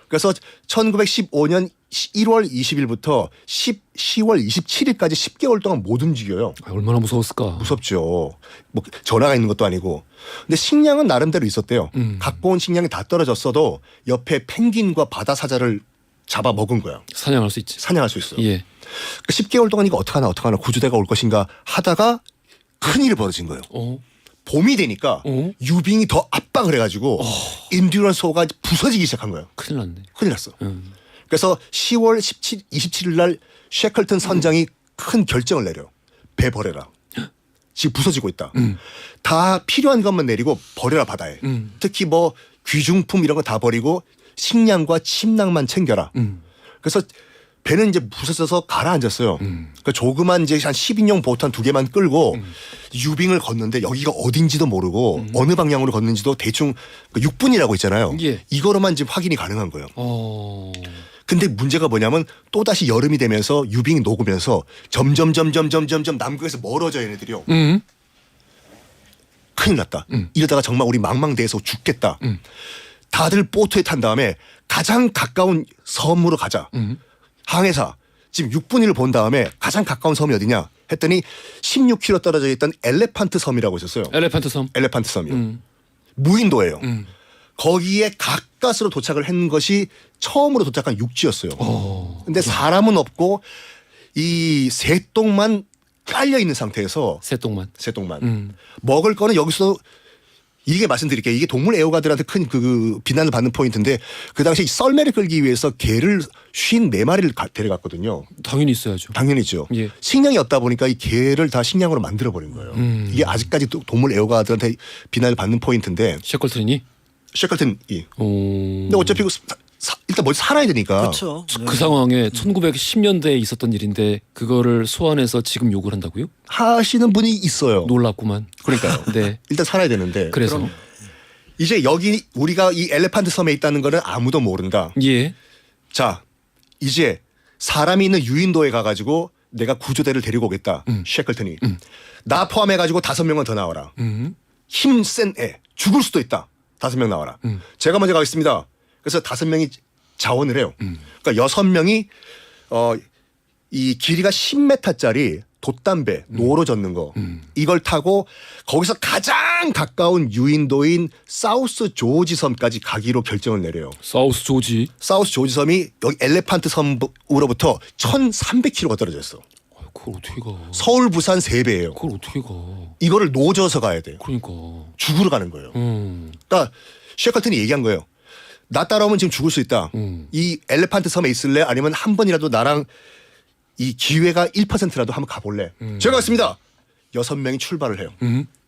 그래서 1915년 1월 20일부터 10월 27일까지 10개월 동안 못 움직여요.
얼마나 무서웠을까.
무섭죠. 뭐 전화가 있는 것도 아니고. 근데 식량은 나름대로 있었대요. 갖고 온 식량이 다 떨어졌어도 옆에 펭귄과 바다 사자를 잡아 먹은 거야.
사냥할 수 있지.
사냥할 수 있어.
예.
10개월 동안 이거 어떡하나 구조대가 올 것인가 하다가 큰일이 벌어진 거예요. 봄이 되니까 유빙이 더 압박을 해가지고 인듀런스호가 부서지기 시작한 거예요.
큰일 났네.
큰일 났어. 그래서 10월 27일 날 셰클튼 선장이 큰 결정을 내려요. 배 버려라. 지금 부서지고 있다. 다 필요한 것만 내리고 버려라 바다에. 특히 뭐 귀중품 이런 거 다 버리고 식량과 침낭만 챙겨라. 그래서 배는 이제 부서져서 가라앉았어요. 그러니까 조그만 이제 한 10인용 보트 한 2개만 끌고 유빙을 걷는데 여기가 어딘지도 모르고 어느 방향으로 걷는지도 대충 6분이라고 있잖아요.
예.
이거로만 지금 확인이 가능한 거예요. 근데 문제가 뭐냐면 또다시 여름이 되면서 유빙이 녹으면서 점점 남극에서 멀어져 얘네들이요. 큰일 났다. 이러다가 정말 우리 망망대해서 죽겠다. 다들 보트에 탄 다음에 가장 가까운 섬으로 가자. 항해사 지금 6분위를 본 다음에 가장 가까운 섬이 어디냐 했더니 16km 떨어져 있던 엘레판트 섬이라고 있었어요.
엘레판트 섬.
엘레판트 섬이요. 무인도예요. 거기에 가까스로 도착을 한 것이 처음으로 도착한 육지였어요. 근데 사람은 없고 이 새똥만 깔려 있는 상태에서 새똥만 먹을 거는 여기서 이게 말씀드릴게요. 이게 동물 애호가들한테 큰 그 비난을 받는 포인트인데 그 당시에 썰매를 끌기 위해서 개를 54마리를 데려갔거든요.
당연히 있어야죠.
당연히죠.
예.
식량이 없다 보니까 이 개를 다 식량으로 만들어버린 거예요. 이게 아직까지 동물 애호가들한테 비난을 받는 포인트인데
셰컬튼이?
셰클튼이. 근데 어차피 일단 뭐 살아야 되니까.
그렇죠.
그 상황에 1910년대에 있었던 일인데 그거를 소환해서 지금 욕을 한다고요?
하시는 분이 있어요.
놀랍구만.
그러니까요.
네.
일단 살아야 되는데.
그래서
이제 여기 우리가 이 엘레판트 섬에 있다는 거는 아무도 모른다.
예.
자, 이제 사람이 있는 유인도에 가가지고 내가 구조대를 데리고 오겠다. 셰클튼이. 나 포함해가지고 5명은 더 나와라. 힘센 애. 죽을 수도 있다. 5명 나와라. 제가 먼저 가겠습니다. 그래서 5명이 자원을 해요. 그러니까 6명이 이 길이가 10m짜리 돛담배, 노로 젓는 거 이걸 타고 거기서 가장 가까운 유인도인 사우스 조지 섬까지 가기로 결정을 내려요.
사우스 조지.
사우스 조지 섬이 여기 엘레판트 섬으로부터 1,300km가 떨어져 있어.
그걸 어떻게 가?
서울 부산 3배예요.
그걸 어떻게 가?
이거를 노져서 가야 돼.
그러니까.
죽으러 가는 거예요. 그러니까 셰커튼이 얘기한 거예요. 나 따라오면 지금 죽을 수 있다. 이 엘레판트 섬에 있을래? 아니면 한 번이라도 나랑 이 기회가 1%라도 한번 가볼래? 제가 갔습니다. 6명이 출발을 해요.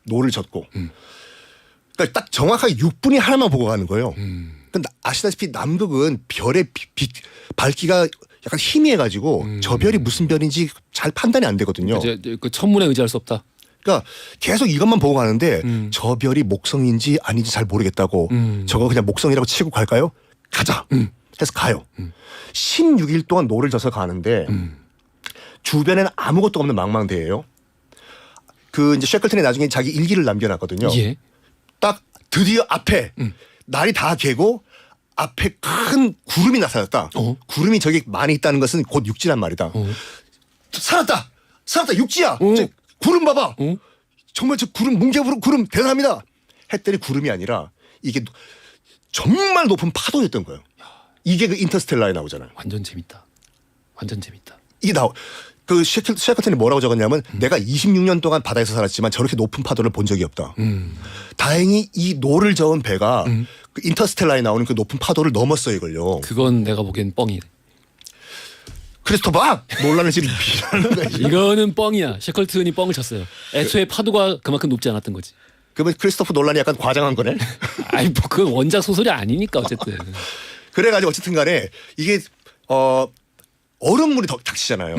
노를 젓고. 그러니까 딱 정확하게 6분이 하나만 보고 가는 거예요. 그러니까 아시다시피 남극은 별의 밝기가 약간 희미해가지고 저 별이 무슨 별인지 잘 판단이 안 되거든요.
이제 그 천문에 의지할 수 없다.
그러니까 계속 이것만 보고 가는데 저 별이 목성인지 아닌지 잘 모르겠다고 저거 그냥 목성이라고 치고 갈까요? 가자 해서 가요. 16일 동안 노를 져서 가는데 주변에는 아무것도 없는 망망대예요. 그 이제 셰클튼이 나중에 자기 일기를 남겨놨거든요.
예.
딱 드디어 앞에 날이 다 개고 앞에 큰 구름이 나타났다. 구름이 저기 많이 있다는 것은 곧 육지란 말이다. 살았다. 육지야. 구름 봐봐. 정말 저 구름 뭉게구름 구름 대단합니다. 했더니 구름이 아니라 이게 정말 높은 파도였던 거예요. 이게 그 인터스텔라에 나오잖아요.
완전 재밌다. 완전 재밌다.
이게 그 셰커튼이 뭐라고 적었냐면 내가 26년 동안 바다에서 살았지만 저렇게 높은 파도를 본 적이 없다. 다행히 이 노를 저은 배가 그 인터스텔라에 나오는 그 높은 파도를 넘었어요 이걸요.
그건 내가 보기엔 뻥이네.
크리스토퍼 논란을 지금 비난하는 거야.
이거는 뻥이야. 셰클튼이 뻥을 쳤어요. 애초에 파도가 그만큼 높지 않았던 거지.
그러면 크리스토퍼 논란이 약간 과장한 거네.
아이 뭐 그건 원작 소설이 아니니까 어쨌든.
그래가지고 어쨌든 간에 이게 얼음물이 닥치잖아요.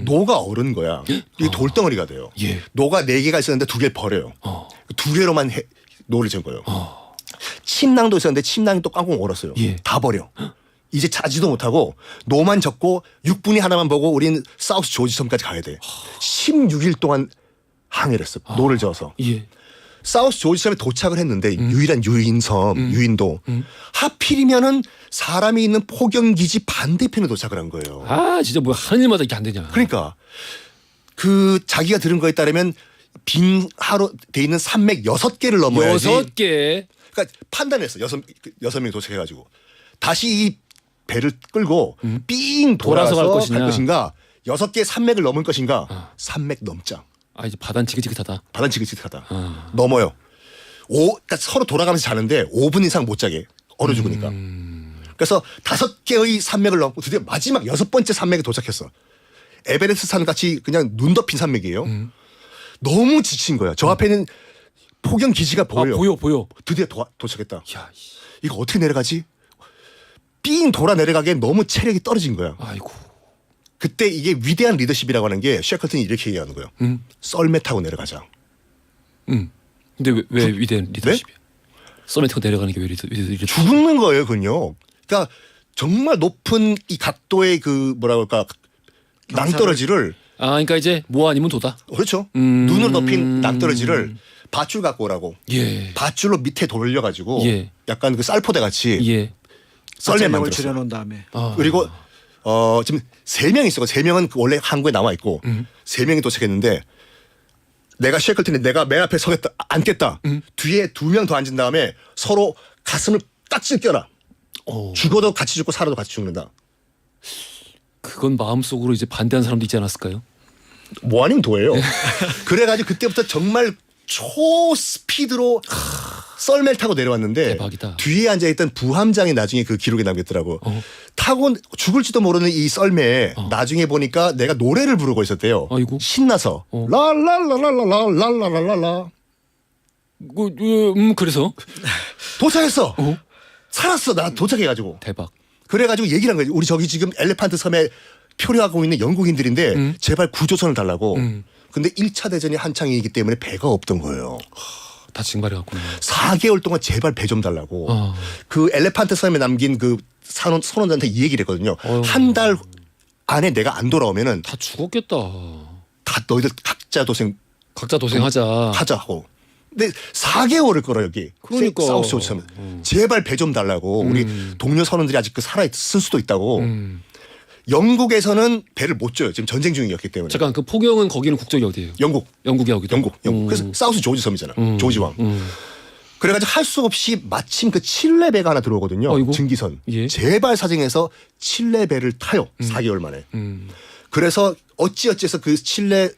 노가 얼은 거야. 이게 돌덩어리가 돼요.
예.
노가 4개가 있었는데 2개를 버려요. 2개로만 노를 전 거예요. 침낭도 있었는데 침낭이 또 깡꽁 얼었어요.
예.
다 버려. 이제 자지도 못하고 노만 젓고 6분이 하나만 보고 우린 사우스 조지섬까지 가야 돼. 16일 동안 항해를 했어. 노를 저어서.
예.
사우스 조지섬에 도착을 했는데 유일한 유인섬, 유인도. 하필이면은 사람이 있는 포경기지 반대편에 도착을 한 거예요.
아 진짜 뭐 하는 일마다 이게 안 되냐.
그러니까 그 자기가 들은 거에 따르면 빙하로 돼 있는 산맥 6개를 넘어야지.
6개.
그러니까 판단했어. 6명이 도착해가지고 다시 이 배를 끌고 삥 돌아서 갈 것인가 6개 산맥을 넘을 것인가. 산맥 넘자.
아 이제 바다는 지긋지긋하다.
바다는 지긋지긋하다. 넘어요. 그러니까 서로 돌아가면서 자는데 5분 이상 못 자게 얼어 죽으니까. 그래서 5개의 산맥을 넘고 드디어 마지막 6번째 산맥에 도착했어. 에베레스트 산 같이 그냥 눈 덮인 산맥이에요. 너무 지친 거야. 저 앞에는 포경 기지가 보여.
아 보여.
드디어 도착했다.
야,
이거 어떻게 내려가지? 삥 돌아 내려가기엔 너무 체력이 떨어진 거야.
아이고.
그때 이게 위대한 리더십이라고 하는 게 셰커튼이 이렇게 얘기하는 거예요. 썰매 타고 내려가자.
근데 왜 위대한 리더십이야? 썰매 타고 내려가는 게 왜 리더십?
죽는 거예요, 그건요. 그러니까 정말 높은 이 각도의 그 뭐라 그럴까 낭떠러지를
그러니까 이제 뭐 아니면 도다.
그렇죠. 눈으로 덮인 낭떠러지를 밧줄 갖고 오라고.
예.
밧줄로 밑에 돌려가지고
예.
약간 그 쌀포대 같이
예.
썰매
을
만들었어.
줄여놓은 다음에.
그리고 지금 3명 있어. 3명은 원래 항구에 남아 있고 3명이 도착했는데 내가 셰클튼이 내가 맨 앞에 서겠다 앉겠다. 뒤에 2명 더 앉은 다음에 서로 가슴을 딱 찢겨라. 죽어도 같이 죽고 살아도 같이 죽는다.
그건 마음속으로 이제 반대하는 사람도 있지 않았을까요?
뭐 아니면 도예요. 그래가지고 그때부터 정말 초스피드로 썰매를 타고 내려왔는데
대박이다.
뒤에 앉아있던 부함장이 나중에 그 기록에 남겼더라고. 타고 죽을지도 모르는 이 썰매에 나중에 보니까 내가 노래를 부르고 있었대요.
아이고.
신나서 랄랄랄랄랄랄랄랄랄라
그래서
도착했어. 살았어. 나 도착해가지고.
대박.
그래가지고 얘기를 한 거지. 우리 저기 지금 엘레판트 섬에 표류하고 있는 영국인들인데 제발 구조선을 달라고. 근데 1차 대전이 한창이기 때문에 배가 없던 거예요.
다 징발해갖구나.
4개월 동안 제발 배 좀 달라고. 그 엘레판트 섬에 남긴 그 선원들한테 이 얘기를 했거든요. 한 달 안에 내가 안 돌아오면은
다 죽었겠다.
다 너희들 각자
도생하자.
하자고. 근데 4개월을 끌어 여기.
그러니까.
사우스 조지섬에. 제발 배 좀 달라고. 우리 동료 선원들이 아직 그 살아 있을 수도 있다고. 영국에서는 배를 못 줘요. 지금 전쟁 중이었기 때문에.
잠깐 그 포경은 거기는 국적이 어디예요?
영국.
영국이야 거기도.
영국. 그래서 사우스 조지 섬이잖아. 조지 왕. 그래가지고 할 수 없이 마침 그 칠레 배가 하나 들어오거든요.
어이구.
증기선.
예.
제발 사정해서 칠레 배를 타요. 4개월 만에. 그래서 어찌어찌해서 그 칠레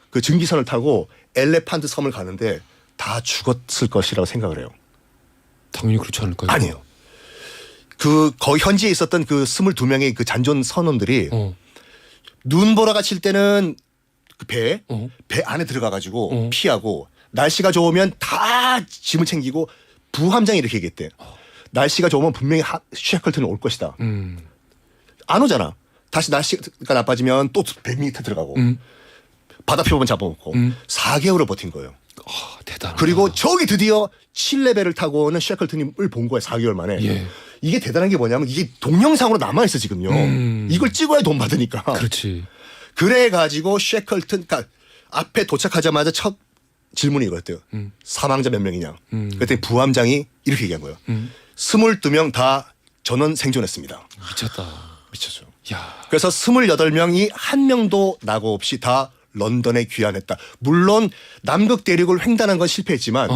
그 증기선을 타고 엘레판트 섬을 가는데 다 죽었을 것이라고 생각을 해요.
당연히 그렇지 않을까요?
아니에요. 그 거기 현지에 있었던 그 22명의 그 잔존 선원들이 눈보라가 칠 때는 그 배 안에 들어가가지고 피하고 날씨가 좋으면 다 짐을 챙기고 부함장이 이렇게 얘기했대. 날씨가 좋으면 분명히 쉐클튼은 올 것이다. 안 오잖아. 다시 날씨가 나빠지면 또 100m 들어가고 바다 표범 잡아먹고 4개월을 버틴 거예요.
아, 대단하다.
그리고 저기 드디어 칠레배를 타고 오는 쉐클튼을 본 거예요. 4개월 만에.
예.
이게 대단한 게 뭐냐면 이게 동영상으로 남아있어 지금요. 이걸 찍어야 돈 받으니까.
그렇지.
그래가지고 쉐클튼 그러니까 앞에 도착하자마자 첫 질문이 이거였대요. 사망자 몇 명이냐. 그랬더니 부함장이 이렇게 얘기한 거예요. 22명 다 전원 생존했습니다.
미쳤다.
미쳤죠.
야.
그래서 28명이 한 명도 낙오 없이 다 런던에 귀환했다. 물론 남극 대륙을 횡단한 건 실패했지만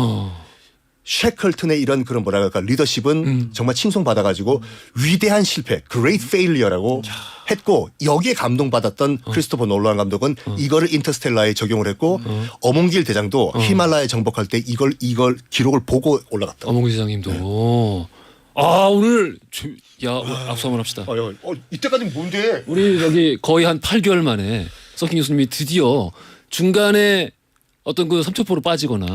쉐클튼의 이런 그런 뭐라 그럴까 리더십은 정말 칭송받아가지고 위대한 실패, great failure라고 했고 여기에 감동받았던 크리스토퍼 놀란 감독은 이거를 인터스텔라에 적용을 했고 어몽길 대장도 히말라야 정복할 때 이걸 기록을 보고 올라갔다.
어몽 대장님도. 아 오늘 앞서 한번 합시다.
이때까지는 뭔데?
우리 여기 거의 한 8개월 만에 서킹 교수님이 드디어 중간에 어떤 그 삼초포로 빠지거나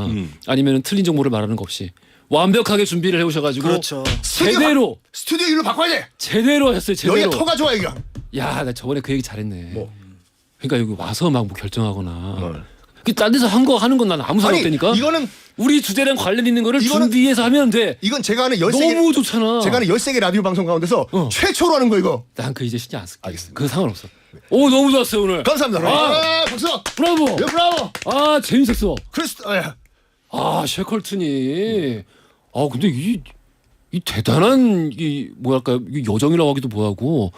아니면 틀린 정보를 말하는 거 없이 완벽하게 준비를 해오셔가지고
그렇죠.
제대로
스튜디오 일로 바꿔야 돼.
제대로 했어요. 제대로.
여기가 터가 좋아 여기가.
야, 나 저번에 그 얘기 잘했네.
뭐?
그러니까 여기 와서 막 뭐 결정하거나. 딴 데서 하는 건 난 아무 상관 없다니까.
이거는
우리 주제랑 관련 있는 거를
이거는-
준비해서 하면 돼.
이건 제가 아는 13개
너무 좋잖아.
제가 아는 13개 라디오 방송 가운데서 최초로 하는 거 이거.
난 그 이제 신경 안 쓸게.
알겠습니다.
그 상관없어. 오 너무 좋았어요 오늘.
감사합니다. 박수.
브라보.
예, 브라보.
아 재밌었어.
크리스토.
아 셰컬튼이. 아 근데 이 대단한 이 뭐랄까 이 여정이라고 하기도 뭐하고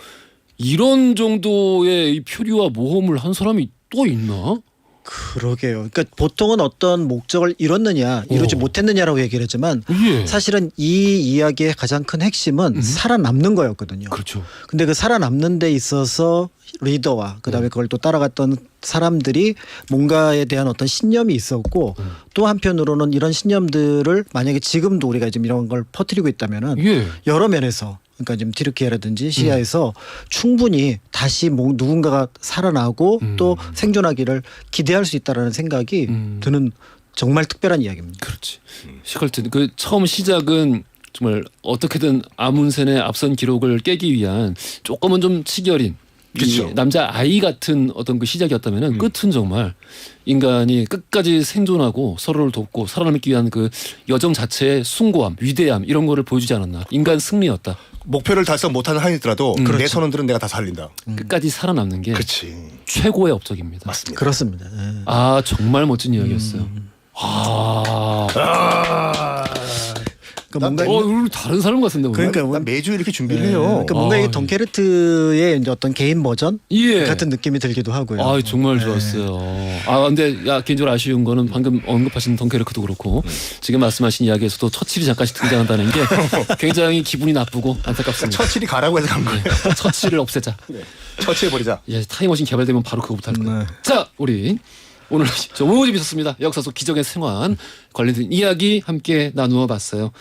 이런 정도의 이 표류와 모험을 한 사람이 또 있나?
그러게요. 그러니까 보통은 어떤 목적을 이뤘느냐, 이루지 못했느냐라고 얘기를 했지만
예.
사실은 이 이야기의 가장 큰 핵심은 살아남는 거였거든요.
그렇죠.
근데 그 살아남는 데 있어서 리더와 그다음에 그걸 또 따라갔던 사람들이 뭔가에 대한 어떤 신념이 있었고 또 한편으로는 이런 신념들을 만약에 지금도 우리가 지금 이런 걸 퍼뜨리고 있다면은
예.
여러 면에서 그러니까 지금 튀르키예라든지 시리아에서 충분히 다시 누군가가 살아나고 또 생존하기를 기대할 수 있다라는 생각이 드는 정말 특별한 이야기입니다.
그렇지. 셰컬튼 그 처음 시작은 정말 어떻게든 아문센의 앞선 기록을 깨기 위한 조금은 좀 치결인
그쵸.
남자 아이 같은 어떤 그 시작이었다면은 끝은 정말 인간이 끝까지 생존하고 서로를 돕고 살아남기 위한 그 여정 자체의 숭고함, 위대함 이런 거를 보여주지 않았나. 인간 승리였다.
목표를 달성 못하는 한이더라도 내 선원들은 내가 다 살린다.
끝까지 살아남는 게
그렇지.
최고의 업적입니다.
맞습니다.
그렇습니다. 예.
아 정말 멋진 이야기였어요.
그러니까 뭔가
오늘 다른 사람 같은데 오늘.
그러니까
난 매주 이렇게 준비를
예.
해요.
그러니까 뭔가 이게 덩케르트의 이제 어떤 개인 버전
예.
같은 느낌이 들기도 하고요.
아 정말 좋았어요. 아 근데 개인적으로 아쉬운 거는 방금 언급하신 덩케르크도 그렇고 지금 말씀하신 이야기에서도 처칠이 잠깐씩 등장한다는 게 굉장히 기분이 나쁘고 안타깝습니다.
처칠이 가라고 해서 간 거예요.
처칠을 없애자.
처치해버리자.
예, 타임머신 개발되면 바로 그거부터 할 거예요.
네.
자 우리 오늘 너무 재밌었습니다. 역사 속 기적의 생還관련된 이야기 함께 나누어 봤어요.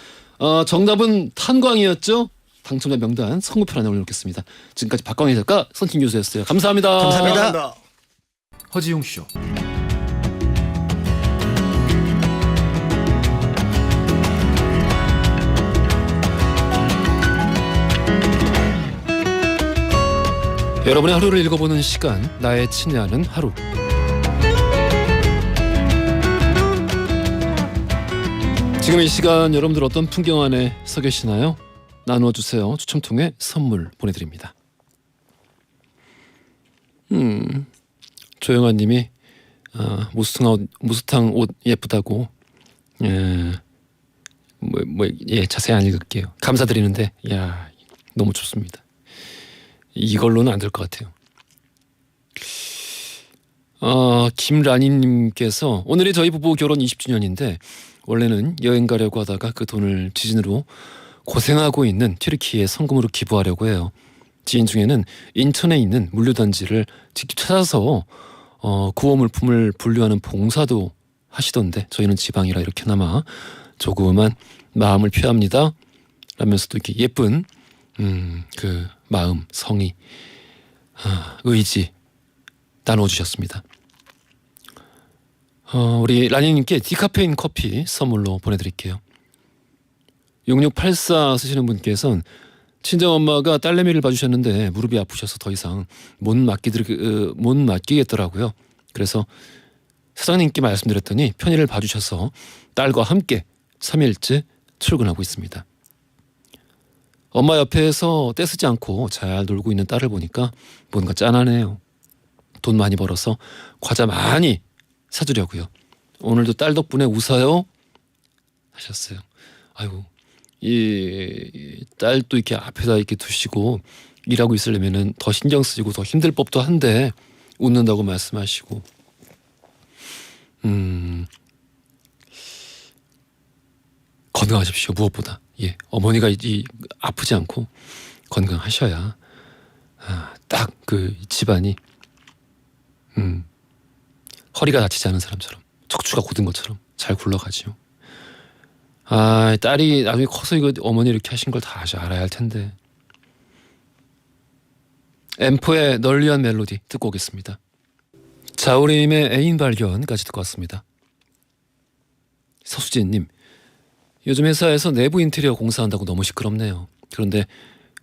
정답은 탄광이었죠. 당첨자 명단 선고표란에 올려놓겠습니다. 지금까지 박광희 작가, 선팅 교수였어요. 감사합니다.
감사합니다.
허지용 쇼. 여러분의 하루를 읽어보는 시간, 나의 친애하는 하루. 지금 이 시간 여러분들 어떤 풍경 안에 서 계시나요? 나누어주세요. 추첨 통해 선물 보내드립니다. 조영아 님이 무스탕 옷 예쁘다고. 자세히 안 읽을게요. 감사드리는데 야 너무 좋습니다. 이걸로는 안 될 것 같아요. 김라니님께서 오늘이 저희 부부 결혼 20주년인데 원래는 여행 가려고 하다가 그 돈을 지진으로 고생하고 있는 튀르키예에 성금으로 기부하려고 해요. 지인 중에는 인천에 있는 물류단지를 직접 찾아서 구호물품을 분류하는 봉사도 하시던데 저희는 지방이라 이렇게나마 조그만 마음을 표합니다. 라면서도 이렇게 예쁜 그 마음, 성의, 의지 나눠주셨습니다. 우리 라니님께 디카페인 커피 선물로 보내드릴게요. 6684 쓰시는 분께서는 친정엄마가 딸내미를 봐주셨는데 무릎이 아프셔서 더 이상 못 맡기겠더라고요. 그래서 사장님께 말씀드렸더니 편의를 봐주셔서 딸과 함께 3일째 출근하고 있습니다. 엄마 옆에서 떼쓰지 않고 잘 놀고 있는 딸을 보니까 뭔가 짠하네요. 돈 많이 벌어서 과자 많이 사주려고요. 오늘도 딸 덕분에 웃어요 하셨어요. 아이고, 이 딸도 이렇게 앞에다 이렇게 두시고 일하고 있으려면은 더 신경 쓰이고 더 힘들 법도 한데 웃는다고 말씀하시고 건강하십시오. 무엇보다 어머니가 아프지 않고 건강하셔야 딱 그 집안이 허리가 다치지 않은 사람처럼 척추가 곧은 것처럼 잘 굴러가지요. 딸이 나중에 커서 이거 어머니 이렇게 하신 걸 다 알아야 할 텐데. 엠포의 널 위한 멜로디 듣고 오겠습니다. 자우림의 애인 발견까지 듣고 왔습니다. 서수진님, 요즘 회사에서 내부 인테리어 공사한다고 너무 시끄럽네요. 그런데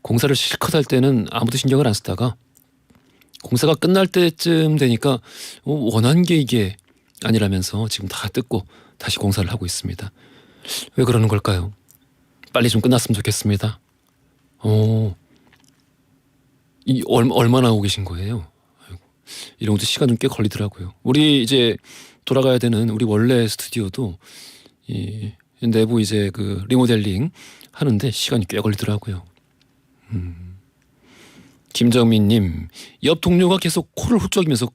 공사를 실컷 할 때는 아무도 신경을 안 쓰다가 공사가 끝날 때쯤 되니까 원한 게 이게 아니라면서 지금 다 뜯고 다시 공사를 하고 있습니다. 왜 그러는 걸까요? 빨리 좀 끝났으면 좋겠습니다. 얼마나 하고 계신 거예요? 아이고, 이런 것도 시간 좀 꽤 걸리더라고요. 우리 이제 돌아가야 되는 우리 원래 스튜디오도 이 내부 이제 그 리모델링 하는데 시간이 꽤 걸리더라고요. 김정민님, 옆 동료가 계속 코를 훌쩍이면서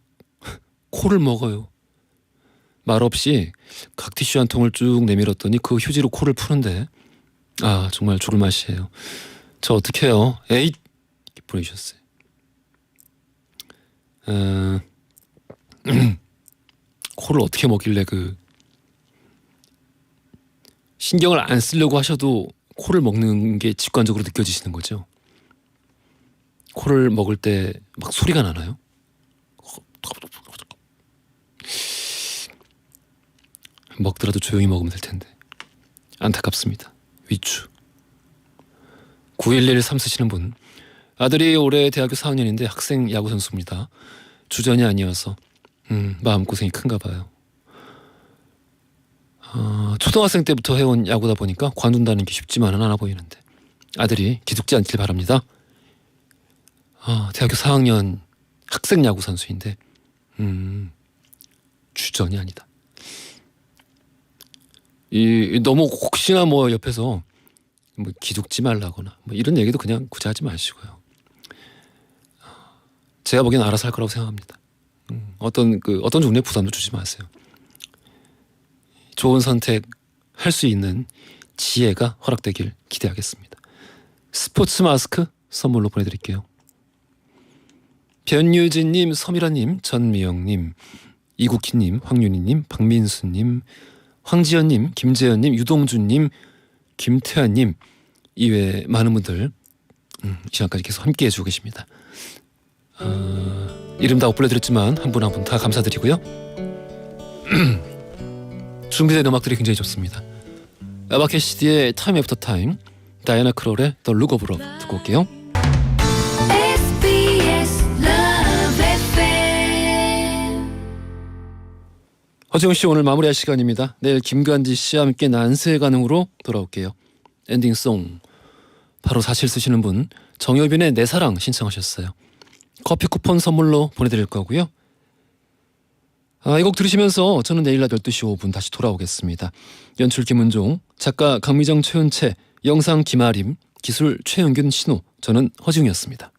코를 먹어요. 말없이 각티슈 한 통을 쭉 내밀었더니 그 휴지로 코를 푸는데 정말 죽을 맛이에요. 저 어떡해요? 에잇! 이렇게 보내주셨어요. 코를 어떻게 먹길래 신경을 안 쓰려고 하셔도 코를 먹는 게 직관적으로 느껴지시는 거죠? 코를 먹을 때 막 소리가 나나요? 먹더라도 조용히 먹으면 될 텐데. 안타깝습니다. 위추. 9113 쓰시는 분, 아들이 올해 대학교 4학년인데 학생 야구 선수입니다. 주전이 아니어서 마음고생이 큰가 봐요. 초등학생 때부터 해온 야구다 보니까 관둔다는 게 쉽지만은 않아 보이는데 아들이 기죽지 않길 바랍니다. 대학교 4학년 학생 야구 선수인데 주전이 아니다. 너무 혹시나 옆에서 기죽지 말라거나 이런 얘기도 그냥 굳이 하지 마시고요. 제가 보기엔 알아서 할 거라고 생각합니다. 어떤 종류의 부담도 주지 마세요. 좋은 선택 할 수 있는 지혜가 허락되길 기대하겠습니다. 스포츠 마스크 선물로 보내드릴게요. 변유진님, 서미라님, 전미영님, 이국희님, 황윤희님, 박민수님, 황지연님, 김재현님, 유동준님, 김태환님 이외에 많은 분들 이 시간까지 계속 함께해 주고 계십니다. 이름 다 못 불러드렸지만 한 분 한 분 다 감사드리고요. 준비된 음악들이 굉장히 좋습니다. 아바캐시디의 타임 애프터 타임, 다이애나 크롤의 The Look of Love 듣고 올게요. 허지웅 씨 오늘 마무리할 시간입니다. 내일 김간지 씨와 함께 난세의 가능으로 돌아올게요. 엔딩송 바로 사실 쓰시는 분 정효빈의 내 사랑 신청하셨어요. 커피 쿠폰 선물로 보내드릴 거고요. 이 곡 들으시면서 저는 내일 낮 12시 5분 다시 돌아오겠습니다. 연출 김은종, 작가 강미정, 최은채, 영상 김아림, 기술 최은균, 신호, 저는 허지웅이었습니다.